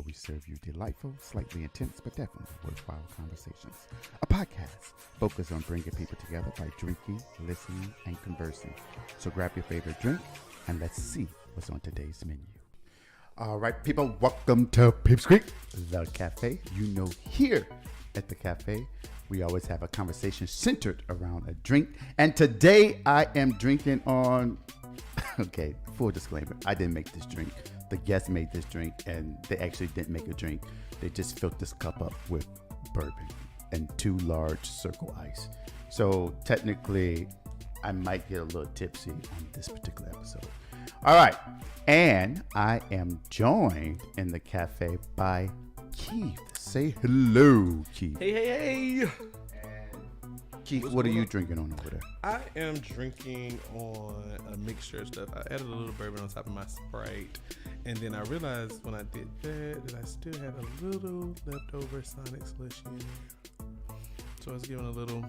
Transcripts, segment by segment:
We serve you delightful, slightly intense, but definitely worthwhile conversations. A podcast focused on bringing people together by drinking, listening, and conversing. So grab your favorite drink and let's see what's on today's menu. All right, people, welcome to Peeps Creek, the cafe. You know, here at the cafe, we always have a conversation centered around a drink. And today I am drinking on, okay, full disclaimer, I didn't make this drink. The guests made this drink, and they actually didn't make a drink. They just filled this cup up with bourbon and 2 large circle ice. So technically, I might get a little tipsy on this particular episode. All right, and I am joined in the cafe by Keith. Say hello, Keith. Hey. Keith, what are you drinking on over there? I am drinking on a mixture of stuff. I added a little bourbon on top of my Sprite. And then I realized when I did that I still had a little leftover Sonic slushy in there. So I was giving a little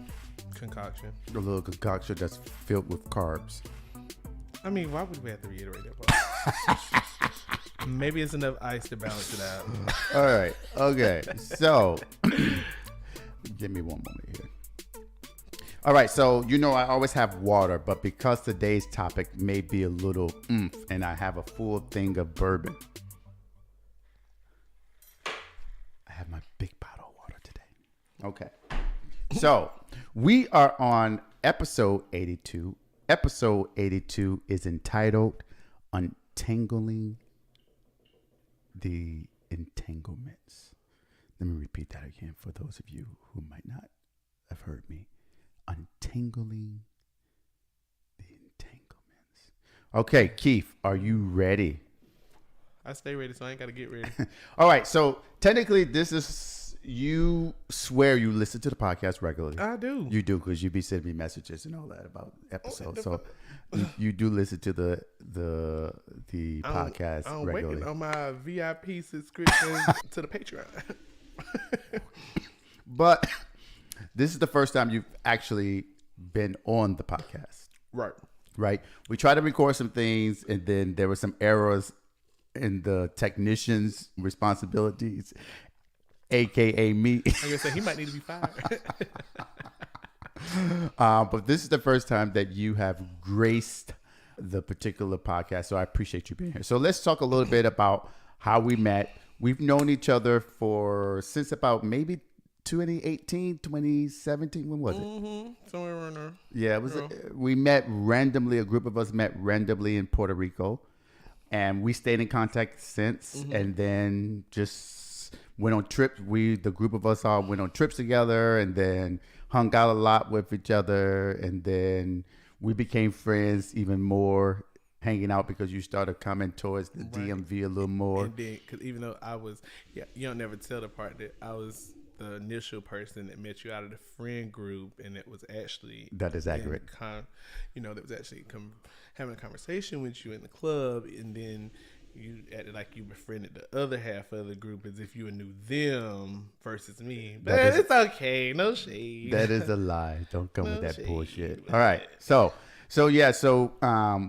concoction. A little concoction that's filled with carbs. I mean, why would we have to reiterate that part? Maybe it's enough ice to balance it out. All right. Okay. So, give me one moment here. All right, so you know I always have water, but because today's topic may be a little and I have a full thing of bourbon, I have my big bottle of water today. Okay, so we are on episode 82. Episode 82 is entitled Untangling the Entanglements. Let me repeat that again for those of you who might not have heard me. Untangling the Entanglements. Okay, Keith, are you ready? I stay ready, so I ain't got to get ready. All right, so technically this is, you swear you listen to the podcast regularly. I do. You do, because you be sending me messages and all that about episodes. So you do listen to the podcast I'm regularly. waiting on my VIP subscription to the Patreon. But this is the first time you've actually been on the podcast. Right. We tried to record some things, and then there were some errors in the technician's responsibilities, a.k.a. me. I guess he might need to be fired. But this is the first time that you have graced the particular podcast, so I appreciate you being here. So let's talk a little bit about how we met. We've known each other since about maybe 2018, 2017. When was it? Somewhere around there. Yeah, it was. We met randomly. A group of us met randomly in Puerto Rico, and we stayed in contact since. And then just went on trips. The group of us all went on trips together, and then hung out a lot with each other. And then we became friends even more, hanging out because you started coming towards the DMV a little more. And then, because even though I was, you don't never tell the part that I was the initial person that met you out of the friend group, and it was actually that is accurate. That was actually having a conversation with you in the club, and then you acted like you befriended the other half of the group as if you knew them versus me. But it's okay, no shade. That is a lie. Don't come with that shade. bullshit. All right, so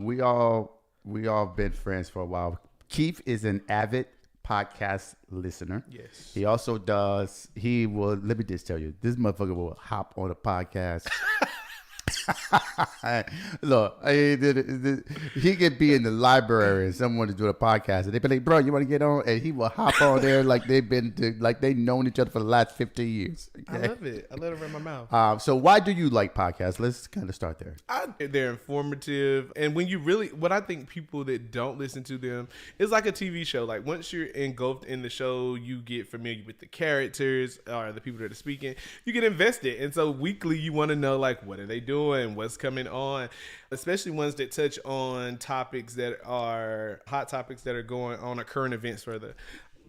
we all been friends for a while. Keith is an avid podcast listener. Yes. He also does. Let me just tell you, this motherfucker will hop on a podcast. Look, he could be in the library and someone is doing a podcast, and they be like, "Bro, you want to get on?" And he will hop on there like they've known each other for the last 15 years. Okay? I love it. I let it run my mouth. So why do you like podcasts? Let's kind of start there. They're informative, and what I think people that don't listen to them, it's like a TV show. Like once you're engulfed in the show, you get familiar with the characters or the people that are speaking. You get invested, and so weekly you want to know like what are they doing, what's coming on, especially ones that touch on topics that are hot topics that are going on, or current events further.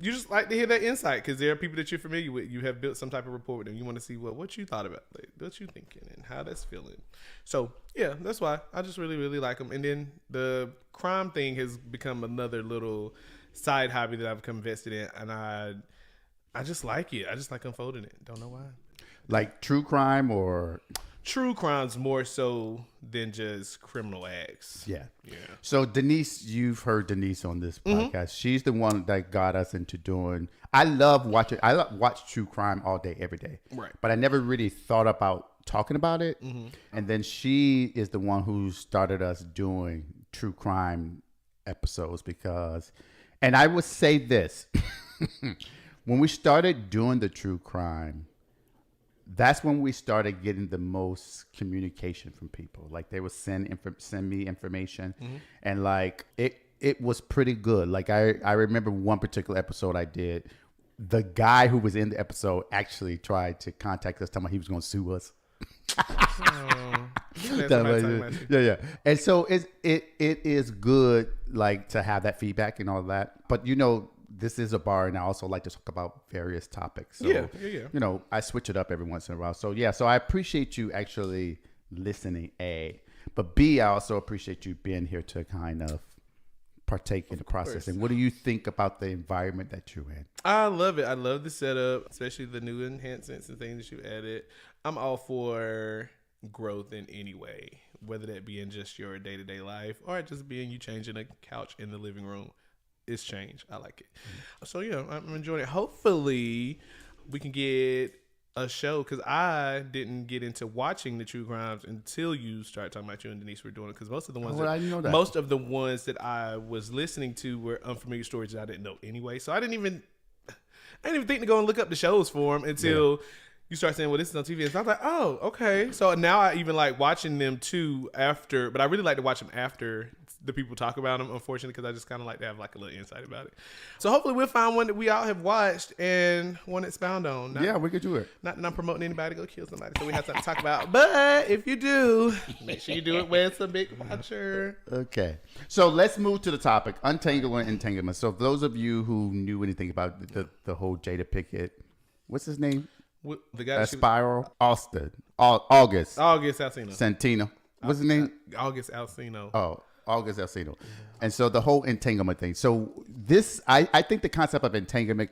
You just like to hear that insight because there are people that you're familiar with. You have built some type of rapport with them. You want to see what you thought about, like, what you thinking and how that's feeling. So yeah, that's why I just really, really like them. And then the crime thing has become another little side hobby that I've become invested in, and I just like it. I just like unfolding it. Don't know why. Like true crime or true crimes more so than just criminal acts. Yeah. Yeah. So Denise, you've heard Denise on this podcast. She's the one that got us into doing. I love watching. Watch true crime all day, every day. Right. But I never really thought about talking about it. And then she is the one who started us doing true crime episodes because, and I would say this, when we started doing the true crime, that's when we started getting the most communication from people. Like they would send me information, and like it was pretty good. Like I remember one particular episode I did. The guy who was in the episode actually tried to contact us, telling me he was going to sue us. Yeah. And so it is good, like, to have that feedback and all that. But this is a bar, and I also like to talk about various topics. So, yeah. I switch it up every once in a while. So so I appreciate you actually listening, A. But B, I also appreciate you being here to kind of partake in the process. And what do you think about the environment that you're in? I love it. I love the setup, especially the new enhancements and things that you added. I'm all for growth in any way, whether that be in just your day-to-day life or just being you changing a couch in the living room. It's change. I like it. So yeah, I'm enjoying it. Hopefully we can get a show, because I didn't get into watching the true crimes until you started talking about you and Denise were doing it, because most of the ones most of the ones that I was listening to were unfamiliar stories that I didn't know anyway. So I didn't even think to go and look up the shows for them until you start saying, well, this is on TV. And so I was like, oh, okay. So now I even like watching them too after, but I really like to watch them after the people talk about them, unfortunately, because I just kind of like to have like a little insight about it. So hopefully we'll find one that we all have watched and want to expound on. We could do it. Not that I'm promoting anybody to go kill somebody, so we have something to talk about. But if you do, make sure you do it with a big watcher. Okay. So let's move to the topic, untangling entanglements. So for those of you who knew anything about the whole Jada Pickett, what's his name? The guy Spiral? August Alsina. Santino. What's his name? August Alsina. Oh, August Alsina. And so the whole entanglement thing. So this, I think the concept of entanglement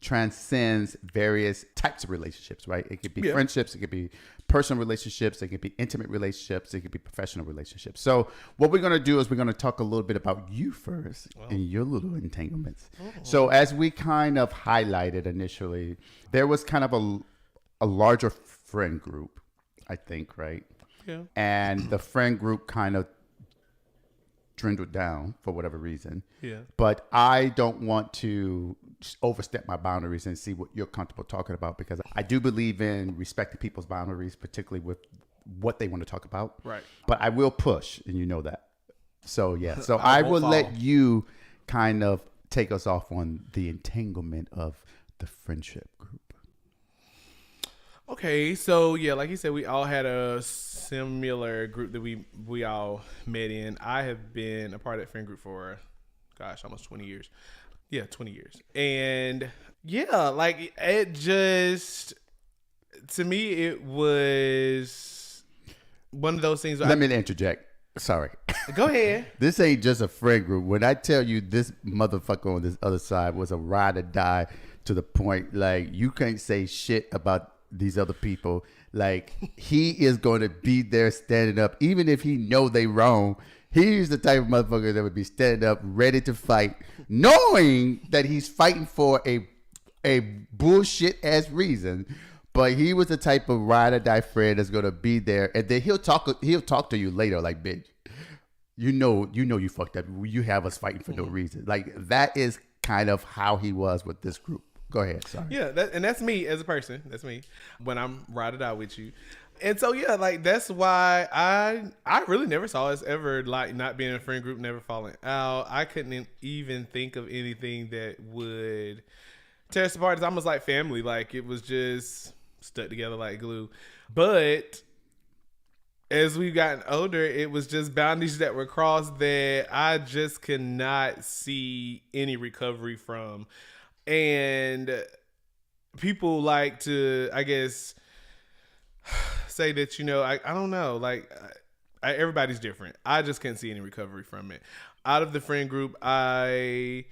transcends various types of relationships, right? It could be friendships, it could be personal relationships, it could be intimate relationships, it could be professional relationships. So what we're going to do is we're going to talk a little bit about you first and your little entanglements. So as we kind of highlighted initially, there was kind of a larger friend group, I think, right? Yeah. And the friend group kind of dwindled down for whatever reason. Yeah. But I don't want to overstep my boundaries and see what you're comfortable talking about, because I do believe in respecting people's boundaries, particularly with what they want to talk about. Right. But I will push, and you know that. So yeah. So I will let you kind of take us off on the entanglement of the friendship group. Okay, so yeah, like you said, we all had a similar group that we all met in. I have been a part of that friend group for, almost 20 years. Yeah, 20 years. And yeah, like it just, to me, it was one of those things. Let me interject. Sorry. Go ahead. This ain't just a friend group. When I tell you this motherfucker on this other side was a ride or die to the point, like, you can't say shit about these other people. Like, he is going to be there standing up, even if he know they wrong. He's the type of motherfucker that would be standing up, ready to fight, knowing that he's fighting for a bullshit ass reason. But he was the type of ride or die friend that's going to be there, and then he'll talk to you later, like, bitch, you know you fucked up. You have us fighting for no reason. Like, that is kind of how he was with this group. Go ahead. Sorry. Yeah, that's me as a person. That's me when I'm ride or die with you. And so yeah, like that's why I really never saw us ever like not being in a friend group, never falling out. I couldn't even think of anything that would tear us apart. It's almost like family. Like it was just stuck together like glue. But as we've gotten older, it was just boundaries that were crossed that I just could not see any recovery from. And people like to, I guess, say that, I don't know, like everybody's different. I just can't see any recovery from it. Out of the friend group, I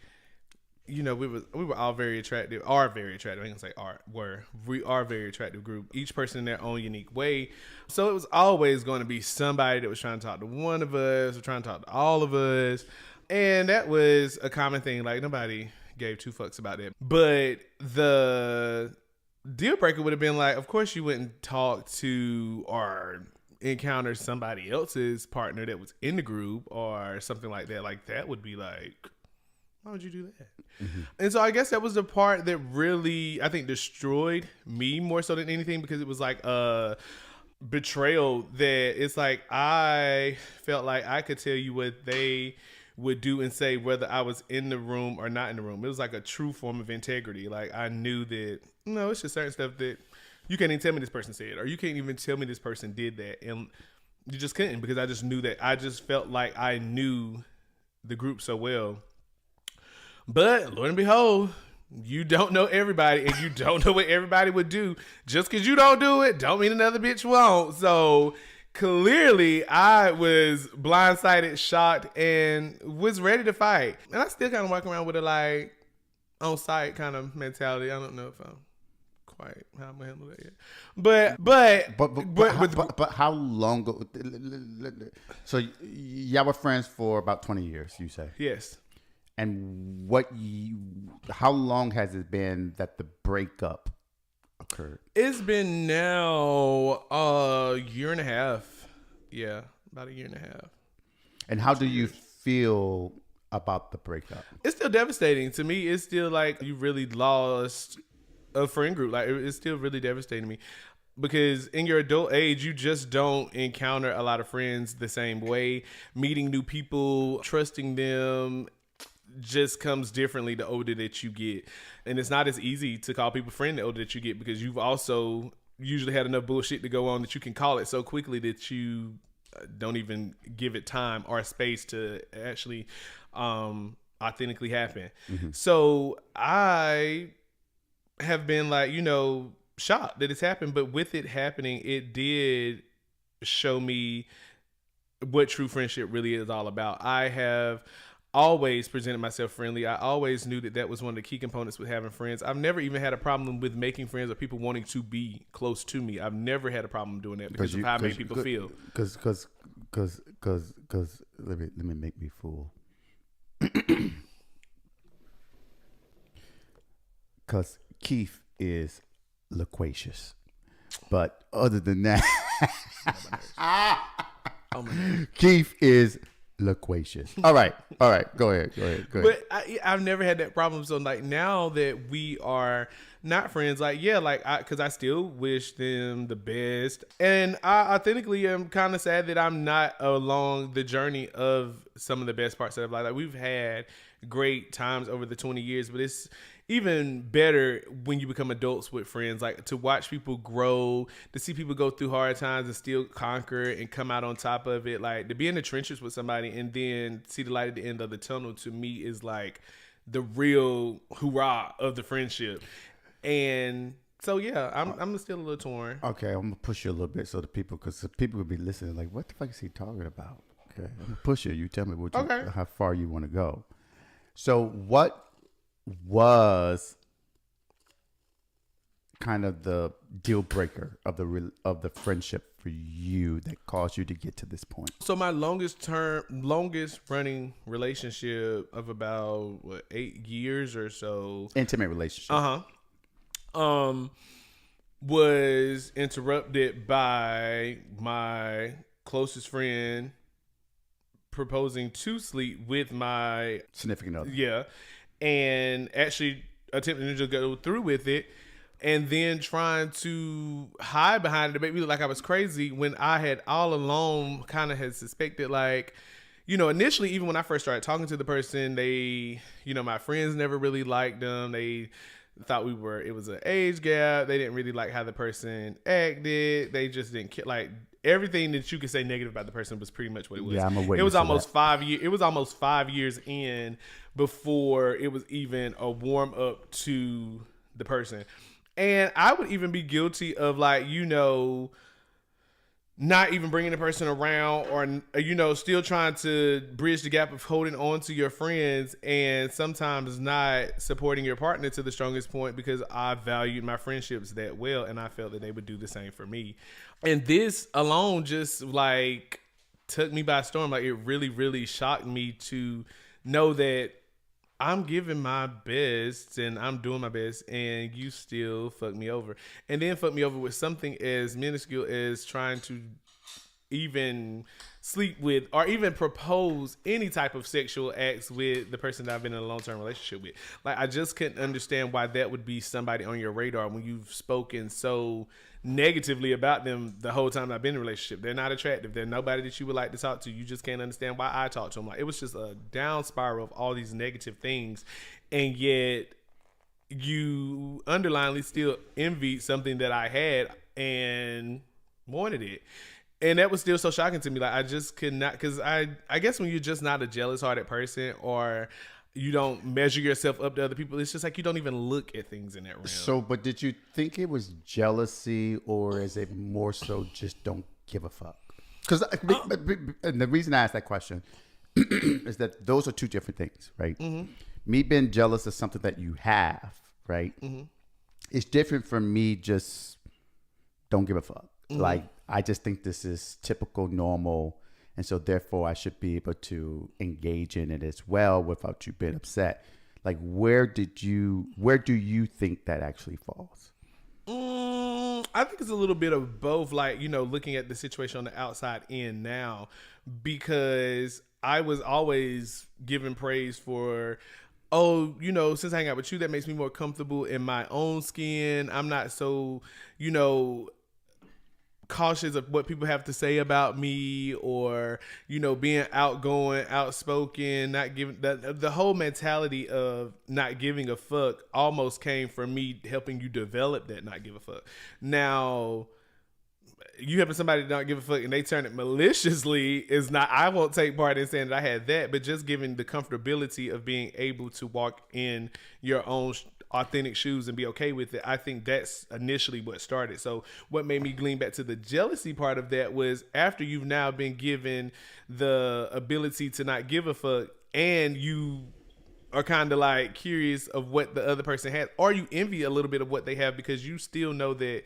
we were all very attractive, are very attractive. I ain't gonna say are, were. We are a very attractive group, each person in their own unique way. So it was always going to be somebody that was trying to talk to one of us or trying to talk to all of us. And that was a common thing. Like, nobody gave two fucks about that. But the deal breaker would have been like, of course you wouldn't talk to or encounter somebody else's partner that was in the group or something like that. Like, that would be like, why would you do that? Mm-hmm. And so I guess that was the part that really, I think, destroyed me more so than anything, because it was like a betrayal that it's like I felt like I could tell you what they would do and say whether I was in the room or not in the room. It was like a true form of integrity. Like, I knew that, no, it's just certain stuff that you can't even tell me this person said, or you can't even tell me this person did that. And you just couldn't, because I just knew that. I just felt like I knew the group so well. But lo and behold, you don't know everybody, and you don't know what everybody would do. Just because you don't do it, don't mean another bitch won't. So clearly, I was blindsided, shocked, and was ready to fight. And I still kind of walk around with a like on site kind of mentality. I don't know if I'm quite how I'm gonna handle that yet. But how long ago? So y'all were friends for about 20 years, you say? Yes. And how long has it been that the breakup occurred? It's been now a year and a half. Yeah, about a year and a half. And how do you feel about the breakup? It's still devastating to me. It's still like you really lost a friend group. Like, it's still really devastating to me, because in your adult age, you just don't encounter a lot of friends the same way. Meeting new people, trusting them, just comes differently the older that you get. And it's not as easy to call people friend the older that you get, because you've also usually had enough bullshit to go on that you can call it so quickly that you don't even give it time or space to actually authentically happen. Mm-hmm. So I have been like, shocked that it's happened, but with it happening, it did show me what true friendship really is all about. I have always presented myself friendly. I always knew that was one of the key components with having friends. I've never even had a problem with making friends or people wanting to be close to me. I've never had a problem doing that because of how I made people feel. Because let me make me fool. Because Keith is loquacious, but other than that, Keith is loquacious. All right. Go ahead. But I've never had that problem. So like, now that we are not friends, like, yeah, like, because I still wish them the best, and I authentically am kind of sad that I'm not along the journey of some of the best parts of life. Like, we've had great times over the 20 years, but it's even better when you become adults with friends, like to watch people grow, to see people go through hard times and still conquer and come out on top of it. Like, to be in the trenches with somebody and then see the light at the end of the tunnel, to me, is like the real hoorah of the friendship. And so, yeah, I'm still a little torn. Okay, I'm gonna push you a little bit so because the people will be listening like, what the fuck is he talking about? Okay, I'm gonna push you. You tell me how far you want to go. So what was kind of the deal breaker of the friendship for you that caused you to get to this point? So my longest running relationship of about 8 years or so, intimate relationship, was interrupted by my closest friend proposing to sleep with my significant other. Yeah. And actually attempting to just go through with it, and then trying to hide behind it to make me look like I was crazy, when I had all along kind of had suspected, like, initially, even when I first started talking to the person, they, my friends never really liked them. They thought it was an age gap. They didn't really like how the person acted. They just didn't care. Like, everything that you could say negative about the person was pretty much what it was. Yeah, I'm a witness. It was almost 5 years. It was almost 5 years in before it was even a warm up to the person. And I would even be guilty of, like, not even bringing the person around, or still trying to bridge the gap of holding on to your friends, and sometimes not supporting your partner to the strongest point because I valued my friendships that well and I felt that they would do the same for me. And this alone just like took me by storm. Like, it really, really shocked me to know that I'm giving my best and I'm doing my best and you still fuck me over. And then fuck me over with something as minuscule as trying to even sleep with or even propose any type of sexual acts with the person that I've been in a long-term relationship with. Like, I just couldn't understand why that would be somebody on your radar when you've spoken so negatively about them the whole time I've been in a relationship. They're not attractive. They're nobody that you would like to talk to. You just can't understand why I talk to them. Like, it was just a down spiral of all these negative things, and yet you underlyingly still envied something that I had and wanted it. And that was still so shocking to me. Like, I just could not, because I guess when you're just not a jealous hearted person, or you don't measure yourself up to other people, it's just like you don't even look at things in that realm. So, but did you think it was jealousy, or is it more so just don't give a fuck? Because and the reason I asked that question is that those are two different things, right? Mm-hmm. Me being jealous of something that you have, right? Mm-hmm. It's different from me just don't give a fuck. Mm-hmm. Like, I just think this is typical, normal, and so therefore I should be able to engage in it as well without you being upset. Like, where do you think that actually falls? I think it's a little bit of both. Like, looking at the situation on the outside in now, because I was always given praise for, since I hang out with you, that makes me more comfortable in my own skin. I'm not so, cautious of what people have to say about me, or being outgoing, outspoken, not giving the whole mentality of not giving a fuck almost came from me helping you develop that not give a fuck. Now, you having somebody that don't give a fuck and they turn it maliciously is not, I won't take part in saying that I had that, but just giving the comfortability of being able to walk in your own authentic shoes and be okay with it. I think that's initially what started. So what made me lean back to the jealousy part of that was after you've now been given the ability to not give a fuck, and you are kind of like curious of what the other person has, or you envy a little bit of what they have, because you still know that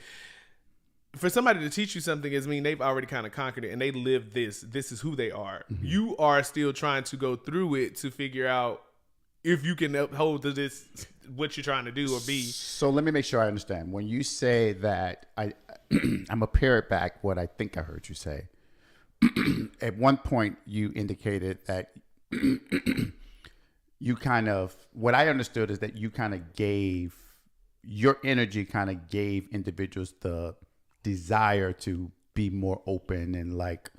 for somebody to teach you something is mean they've already kind of conquered it and they live this. This is who they are. Mm-hmm. You are still trying to go through it to figure out if you can uphold to this, what you're trying to do or be. So let me make sure I understand. When you say that, I'm gonna parrot back what I think I heard you say. At one point, you indicated that you kind of, what I understood is that you kind of gave, your energy kind of gave individuals the desire to be more open and like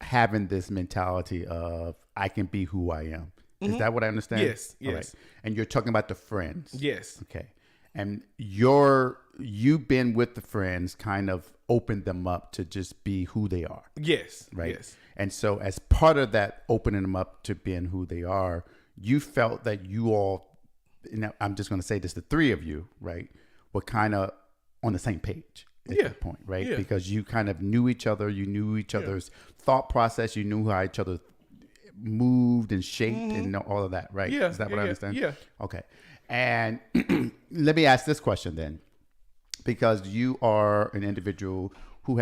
having this mentality of I can be who I am. Mm-hmm. Is that what I understand? Yes. Yes. Right. And you're talking about the friends. Yes. Okay. And you've been with the friends, kind of opened them up to just be who they are. Yes. Right. Yes. And so as part of that opening them up to being who they are, you felt that you all, I'm just going to say this, the three of you, right, were kind of on the same page at that point, right? Yeah. Because you kind of knew each other, you knew each other's thought process, you knew how each other moved and shaped and all of that, right? Yeah. Is that what I understand? Yeah. Okay. And let me ask this question then, because you are an individual who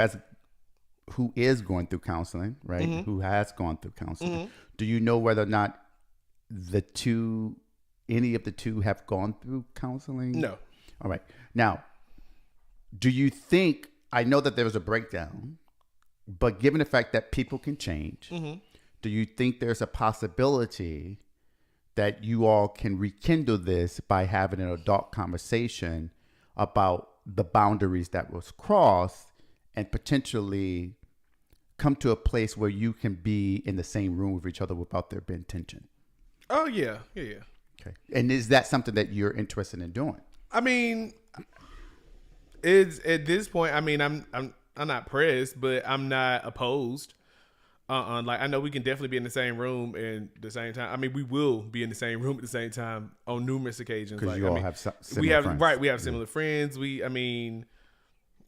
is going through counseling, right? Mm-hmm. Who has gone through counseling. Mm-hmm. Do you know whether or not any of the two have gone through counseling? No. All right. Now, do you think, I know that there was a breakdown, but given the fact that people can change, do you think there's a possibility that you all can rekindle this by having an adult conversation about the boundaries that was crossed and potentially come to a place where you can be in the same room with each other without there being tension? Oh, yeah. Yeah. Okay. And is that something that you're interested in doing? I mean, it's at this point, I mean, I'm not pressed, but I'm not opposed. Like, I know we can definitely be in the same room at the same time. I mean, we will be in the same room at the same time on numerous occasions. Because like, you all have similar friends. Right. We have similar friends.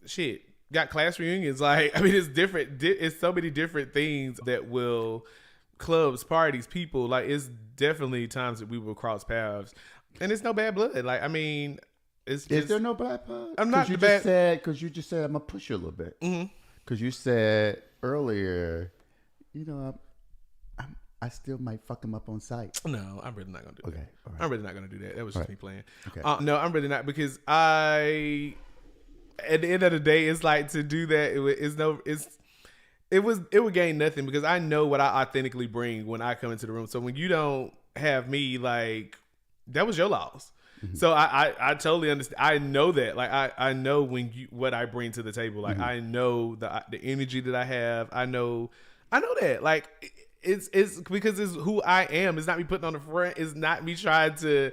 Shit. got class reunions. Like, I mean, it's different. It's so many different things that will clubs, parties, people. Like, it's definitely times that we will cross paths, and it's no bad blood. Like, I mean, it's just, is there no bad blood? I'm not the bad. Because you just said I'm gonna push you a little bit. Mm-hmm. Because you said earlier, you know, I still might fuck him up on site. No, I'm really not gonna do that. All right. I'm really not gonna do that. That was just me playing. Okay. No, I'm really not, because at the end of the day, it's like, to do that. It would gain nothing, because I know what I authentically bring when I come into the room. So when you don't have me, like, that was your loss. Mm-hmm. So I totally understand. I know that. Like, I know what I bring to the table. Like, mm-hmm. I know the energy that I have. I know that. Like, it's because it's who I am. It's not me putting on the front. It's not me trying to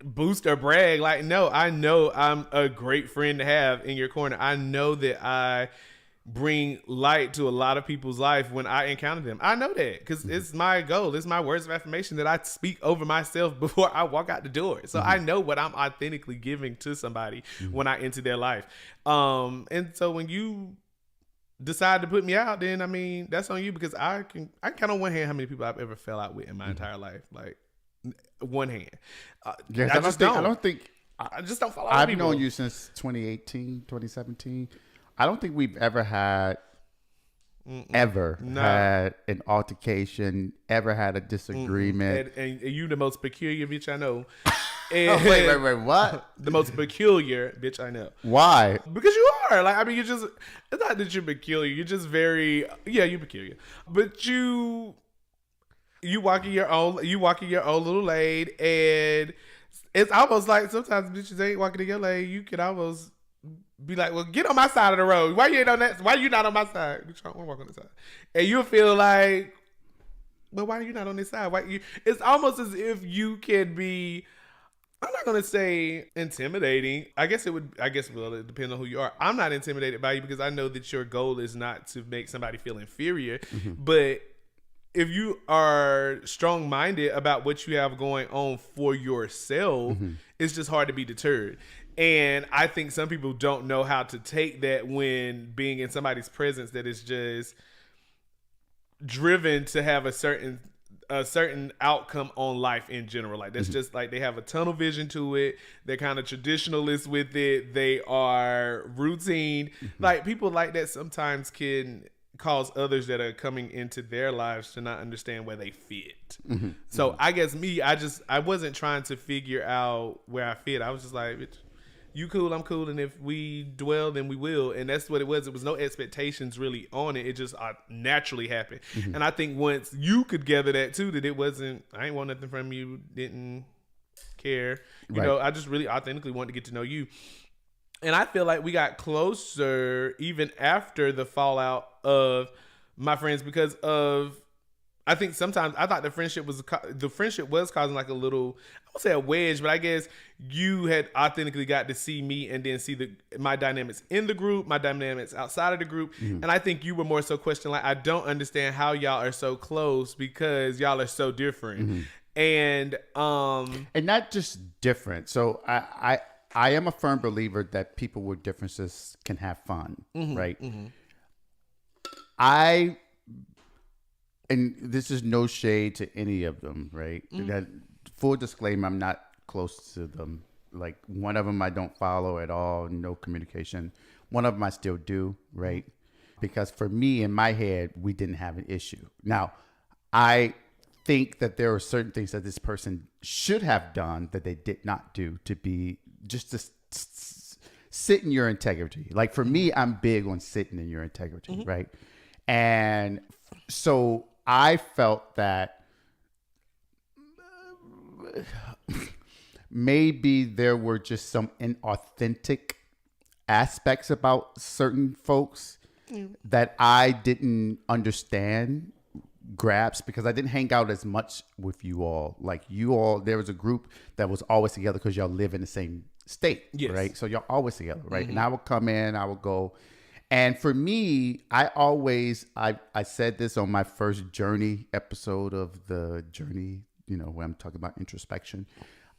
boost or brag. Like, no, I know I'm a great friend to have in your corner. I know that I bring light to a lot of people's life when I encounter them. I know that, because mm-hmm. it's my goal. It's my words of affirmation that I speak over myself before I walk out the door. So mm-hmm. I know what I'm authentically giving to somebody mm-hmm. when I enter their life. And so when you decide to put me out, then I mean, that's on you, because I can count on one hand how many people I've ever fell out with in my mm-hmm. entire life. Like, one hand. Yes, I just don't follow I've people. known you since 2018, 2017. I don't think we've ever had had an altercation, ever had a disagreement. And you the most peculiar bitch I know. And wait, what? The most peculiar bitch I know. Why? Because you are. Like, I mean, it's not that you're peculiar. You're just you're peculiar. But you walk in your own little lane, and it's almost like sometimes bitches ain't walking in your lane. You can almost be like, well, get on my side of the road. Why you ain't on that? Why you not on my side? Bitch, I want to walk on the side. And you'll feel like, but why are you not on this side? It's almost as if you can be, I'm not going to say intimidating. I guess it depends on who you are. I'm not intimidated by you, because I know that your goal is not to make somebody feel inferior. Mm-hmm. But if you are strong-minded about what you have going on for yourself, mm-hmm. it's just hard to be deterred. And I think some people don't know how to take that when being in somebody's presence that is just driven to have a certain outcome on life in general. Like, that's mm-hmm. just like, they have a tunnel vision to it. They're kind of traditionalist with it. They are routine. Mm-hmm. Like, people like that sometimes can cause others that are coming into their lives to not understand where they fit. Mm-hmm. So mm-hmm. I guess I wasn't trying to figure out where I fit. I was just like, you cool, I'm cool, and if we dwell, then we will. And that's what it was. It was no expectations really on it. It just naturally happened. Mm-hmm. And I think once you could gather that too, that it wasn't, I ain't want nothing from you, didn't care. You know, I just really authentically wanted to get to know you. And I feel like we got closer even after the fallout of my friends, because of, I think sometimes I thought the friendship was causing like a little, I won't say a wedge, but I guess you had authentically got to see me and then see my dynamics in the group, my dynamics outside of the group. Mm-hmm. And I think you were more so questioning, like, I don't understand how y'all are so close because y'all are so different. Mm-hmm. And not just different. So I am a firm believer that people with differences can have fun, mm-hmm. right? Mm-hmm. And this is no shade to any of them, right? Mm-hmm. That full disclaimer, I'm not close to them. Like, one of them I don't follow at all, no communication. One of them I still do, right? Mm-hmm. Because for me, in my head, we didn't have an issue. Now, I think that there are certain things that this person should have done that they did not do, to be just to sit in your integrity. Like, for me, I'm big on sitting in your integrity, mm-hmm. right? And so I felt that maybe there were just some inauthentic aspects about certain folks that I didn't understand, grasp, because I didn't hang out as much with you all. Like, you all, there was a group that was always together because y'all live in the same state, yes. right? So y'all always together, right? Mm-hmm. And I would come in, I would go. And for me, I said this on my first Journey episode of the Journey, where I'm talking about introspection.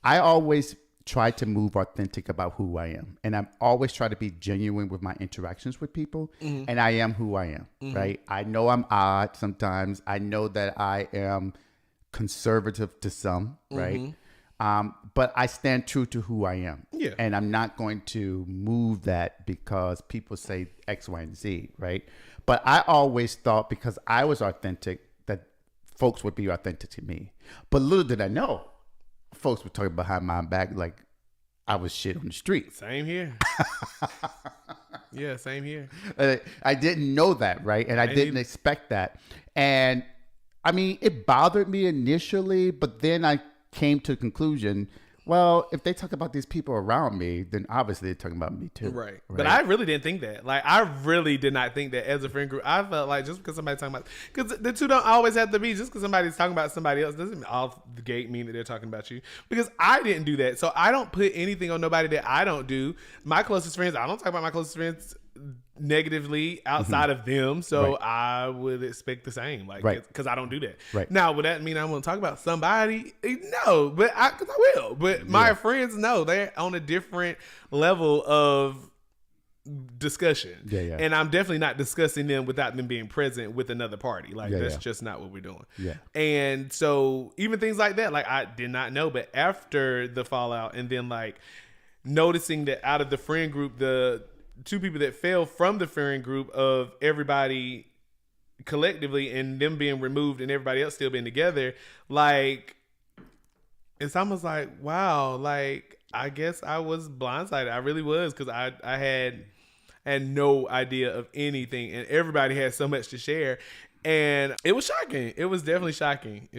I always try to move authentic about who I am. And I'm always try to be genuine with my interactions with people. And I am who I am, right? I know I'm odd sometimes. I know that I am conservative to some, right? But I stand true to who I am. Yeah. And I'm not going to move that because people say X, Y, and Z, right? But I always thought because I was authentic that folks would be authentic to me. But little did I know, folks were talking behind my back like I was shit on the street. Same here. Yeah, same here. I didn't know that, right? And I didn't expect that. And I mean, it bothered me initially, but then I came to the conclusion, well, if they talk about these people around me, then obviously they're talking about me too. Right. But I really didn't think that. Like, I really did not think that as a friend group. I felt like just because somebody's talking about, because the two don't always have to be, just because somebody's talking about somebody else doesn't off the gate mean that they're talking about you. Because I didn't do that. So I don't put anything on nobody that I don't do. My closest friends, I don't talk about my closest friends negatively outside of them, so I would expect the same, like, because I don't do that. Right. Now, would that mean I'm going to talk about somebody? No, but because I will. But my friends, no, they're on a different level of discussion. And I'm definitely not discussing them without them being present with another party. Like, that's just not what we're doing. And so even things like that, like, I did not know, but after the fallout, and then like noticing that out of the friend group, the two people that fell from the friend group of everybody collectively and them being removed and everybody else still being together, like, it's almost like, wow, like, I guess I was blindsided. I really was, because I had no idea of anything, and everybody had so much to share. And it was shocking. It was definitely shocking.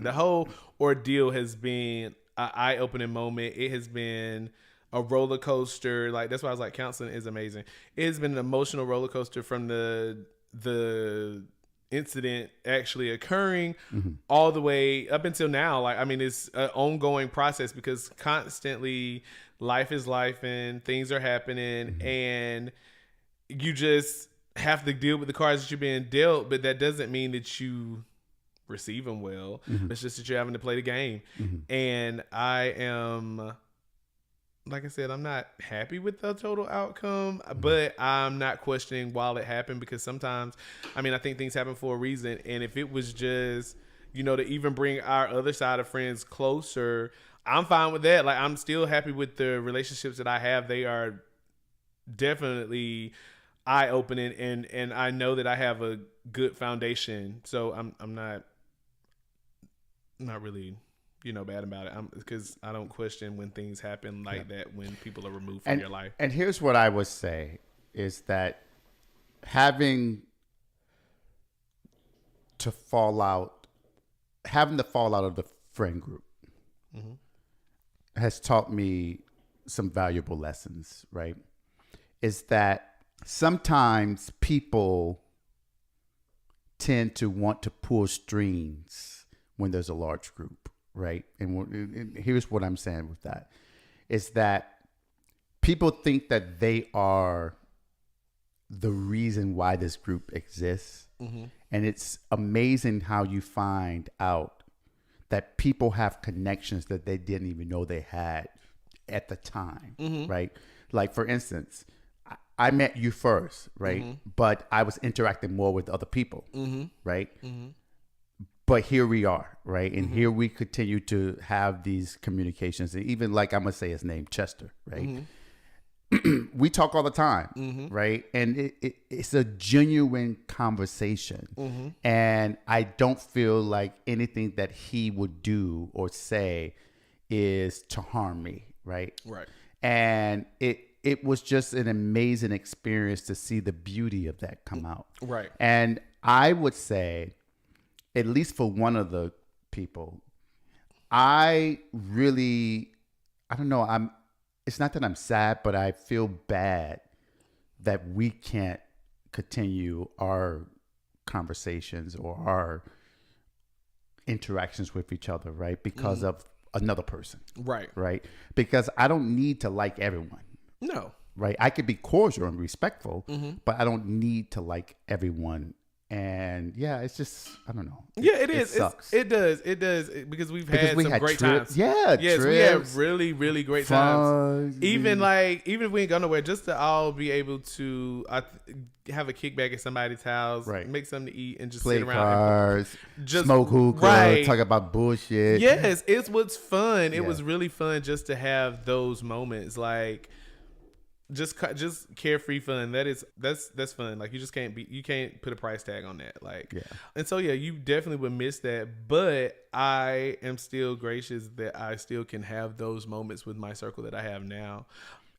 The whole ordeal has been an eye-opening moment. It has been a roller coaster. Like, that's why I was like, counseling is amazing. It has been an emotional roller coaster from the incident actually occurring all the way up until now. Like, I mean, it's an ongoing process because constantly life is life and things are happening, and you just have to deal with the cards that you're being dealt. But that doesn't mean that you receive them well. It's just that you're having to play the game. And I am, like I said, I'm not happy with the total outcome, but I'm not questioning why it happened, because sometimes, I mean, I think things happen for a reason. And if it was just, you know, to even bring our other side of friends closer, I'm fine with that. Like, I'm still happy with the relationships that I have. They are definitely eye-opening, and I know that I have a good foundation. So I'm not really, you know, bad about it, because I don't question when things happen like that, when people are removed from your life. And here's what I would say is that having the fallout of the friend group has taught me some valuable lessons, right? Is that sometimes people tend to want to pull strings when there's a large group. Right. And here's what I'm saying with that is that people think that they are the reason why this group exists. And it's amazing how you find out that people have connections that they didn't even know they had at the time. Right. Like, for instance, I met you first. Right. But I was interacting more with other people. Right. But here we are, right? And here we continue to have these communications. And even, like, I'm going to say his name, Chester, right? We talk all the time, right? And it's a genuine conversation. And I don't feel like anything that he would do or say is to harm me, right? Right. And it was just an amazing experience to see the beauty of that come out. Right. And I would say, at least for one of the people, I don't know, it's not that I'm sad, but I feel bad that we can't continue our conversations or our interactions with each other, right? Because of another person. Right. Right? Because I don't need to like everyone. No. Right? I could be cordial and respectful, but I don't need to like everyone And yeah, it's just, I don't know. Yeah, it is. It sucks. It does. Because we've had some great times. Yeah, yes, trips, we had really, really great times. Even if we ain't go nowhere, just to all be able to have a kickback at somebody's house, right. make something to eat, and just play sit around, cards, and just smoke hookah, right. talk about bullshit. Yes, it was fun. Yeah. It was really fun just to have those moments, like. Just carefree fun. That's fun. Like you can't put a price tag on that. Like, yeah. And so yeah, you definitely would miss that. But I am still gracious that I still can have those moments with my circle that I have now,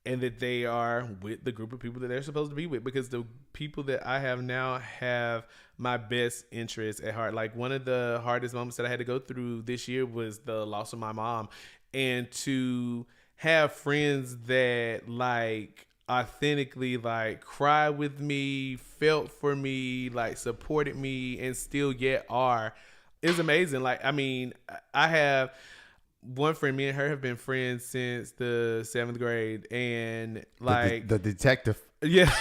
and that they are with the group of people that they're supposed to be with. Because the people that I have now have my best interests at heart. Like one of the hardest moments that I had to go through this year was the loss of my mom, and to have friends that like authentically like cry with me, felt for me, like supported me, and still yet are, is amazing. Like, I mean, I have one friend, me and her have been friends since the 7th grade, and like the detective. Yeah.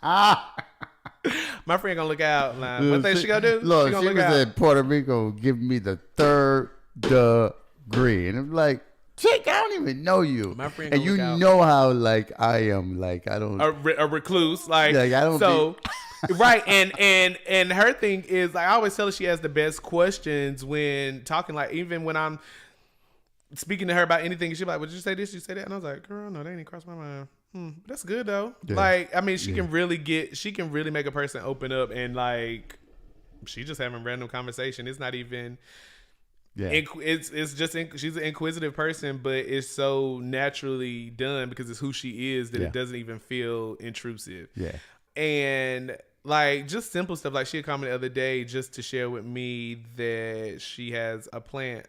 My friend gonna look out. Like, what thing she gonna do? Look, she was in Puerto Rico giving me the 3rd degree, and I'm like, chick, I don't even know you. My friend and you know how like I am, like I don't a recluse, like I don't. So, right, and her thing is like I always tell her she has the best questions when talking. Like even when I'm speaking to her about anything, she's like, "Would you say this? You say that?" And I was like, "Girl, no, that ain't crossed my mind." That's good though. Yeah. Like I mean, she can really make a person open up, and like she just having random conversation. It's not even. Yeah. It's just she's an inquisitive person, but it's so naturally done because it's who she is that it doesn't even feel intrusive. Yeah. And like just simple stuff, like she had commented the other day just to share with me that she has a plant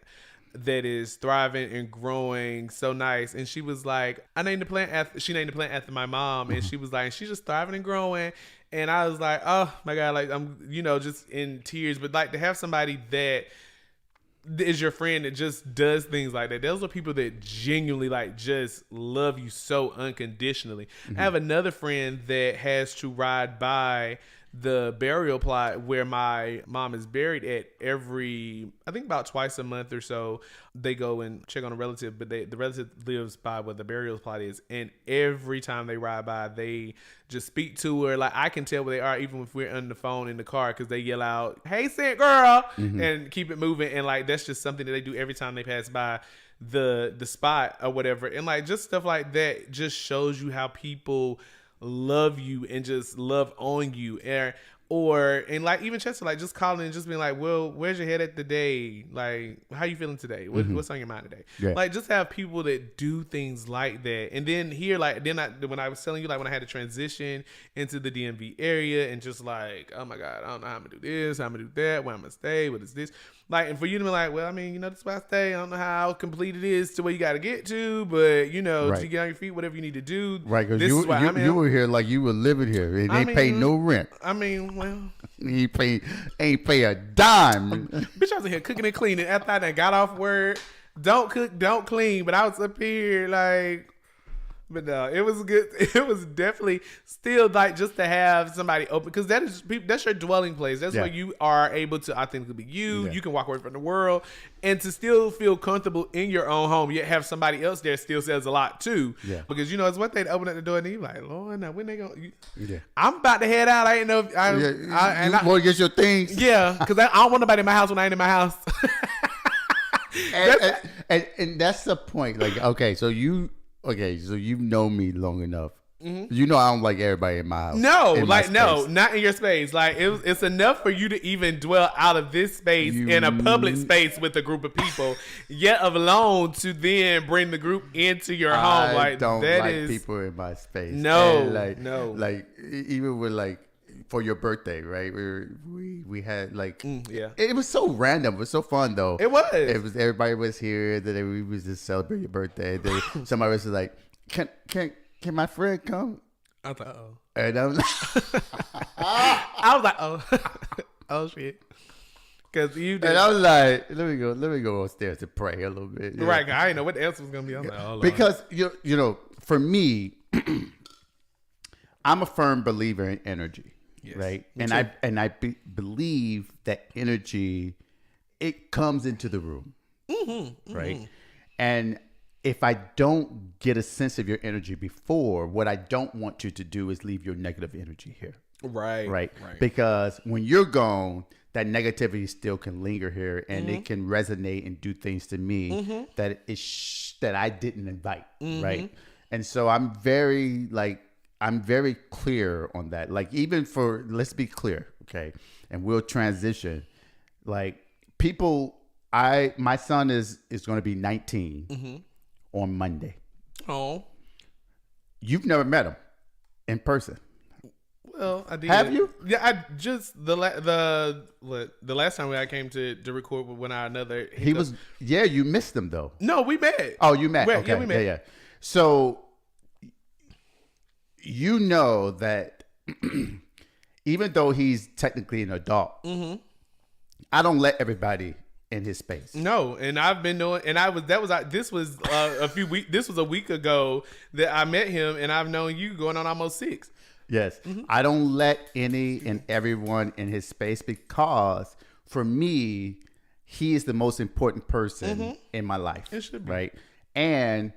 that is thriving and growing so nice, and she was like, she named the plant after my mom, and she was like, she's just thriving and growing, and I was like, oh my God, like I'm just in tears. But like to have somebody that is your friend that just does things like that. Those are people that genuinely like just love you so unconditionally. I have another friend that has to ride by the burial plot where my mom is buried at I think about twice a month or so. They go and check on a relative, but the relative lives by where the burial plot is. And every time they ride by, they just speak to her. Like I can tell where they are, even if we're on the phone in the car, because they yell out, "Hey, Saint girl," and keep it moving. And like, that's just something that they do every time they pass by the spot or whatever. And like, just stuff like that just shows you how people love you and just love on you. And like even Chester, like just calling and just being like, well, where's your head at today? Like, how you feeling today? What's on your mind today? Yeah. Like just have people that do things like that. And then here, like, when I was telling you, like when I had to transition into the DMV area and just like, oh my God, I don't know how I'm gonna do this, how I'm gonna do that, where I'm gonna stay, what is this? Like, and for you to be like, well, I mean, this is where I stay. I don't know how complete it is to where you got to get to, but to get on your feet, whatever you need to do. Right, because you were here like you were living here. And they pay no rent. I mean, well, ain't pay a dime. Bitch, I was in here cooking and cleaning. After I done got off work, don't cook, don't clean. But I was up here like. But no, it was good. It was definitely still like just to have somebody open, because that's your dwelling place. That's where you are able to authentically be you. Yeah. You can walk away from the world and to still feel comfortable in your own home. Yet have somebody else there still says a lot too. Yeah. Because it's one thing to open up the door and you're like, Lord, now when they go? I'm about to head out. I ain't know if I want to get your things. Yeah, because I don't want nobody in my house when I ain't in my house. and that's the point. Like, okay, so you've known me long enough. Mm-hmm. I don't like everybody in my house. No, not in your space. Like it's enough for you to even dwell out of this space in a public space with a group of people, yet alone to then bring the group into your home. Like don't like people in my space. No, no. Like even with like for your birthday, right? We had like it was so random. It was so fun though. It was everybody was here. That we was just celebrating your birthday. Somebody was like, Can my friend come? I was like, oh. And I was like, oh. Oh, shit. Because you did. And I was like, let me go upstairs to pray a little bit. Right. I didn't know what else was going to be. I was like, oh, Lord. Because, for me, I'm a firm believer in energy. Yes. right? Me And too. I believe that energy, it comes into the room, right? And if I don't get a sense of your energy before, what I don't want you to do is leave your negative energy here. Right. Right. Because when you're gone, that negativity still can linger here and it can resonate and do things to me that that I didn't invite. Right. And so I'm very clear on that. Like, even for, let's be clear. Okay. And we'll transition. Like, my son is going to be 19 on Monday. Oh. You've never met him in person. Well, I did. Have you? Yeah, I just the last time I came to record with one another. He was. Yeah, you missed him though. No, we met. Oh, you met. Okay. Yeah, we met. Yeah. So you know that even though he's technically an adult, I don't let everybody in his space. No, and I've been knowing, and this was a few weeks. This was a week ago that I met him, and I've known you going on almost 6. Yes. I don't let any and everyone in his space because for me, he is the most important person in my life. It should be. Right. And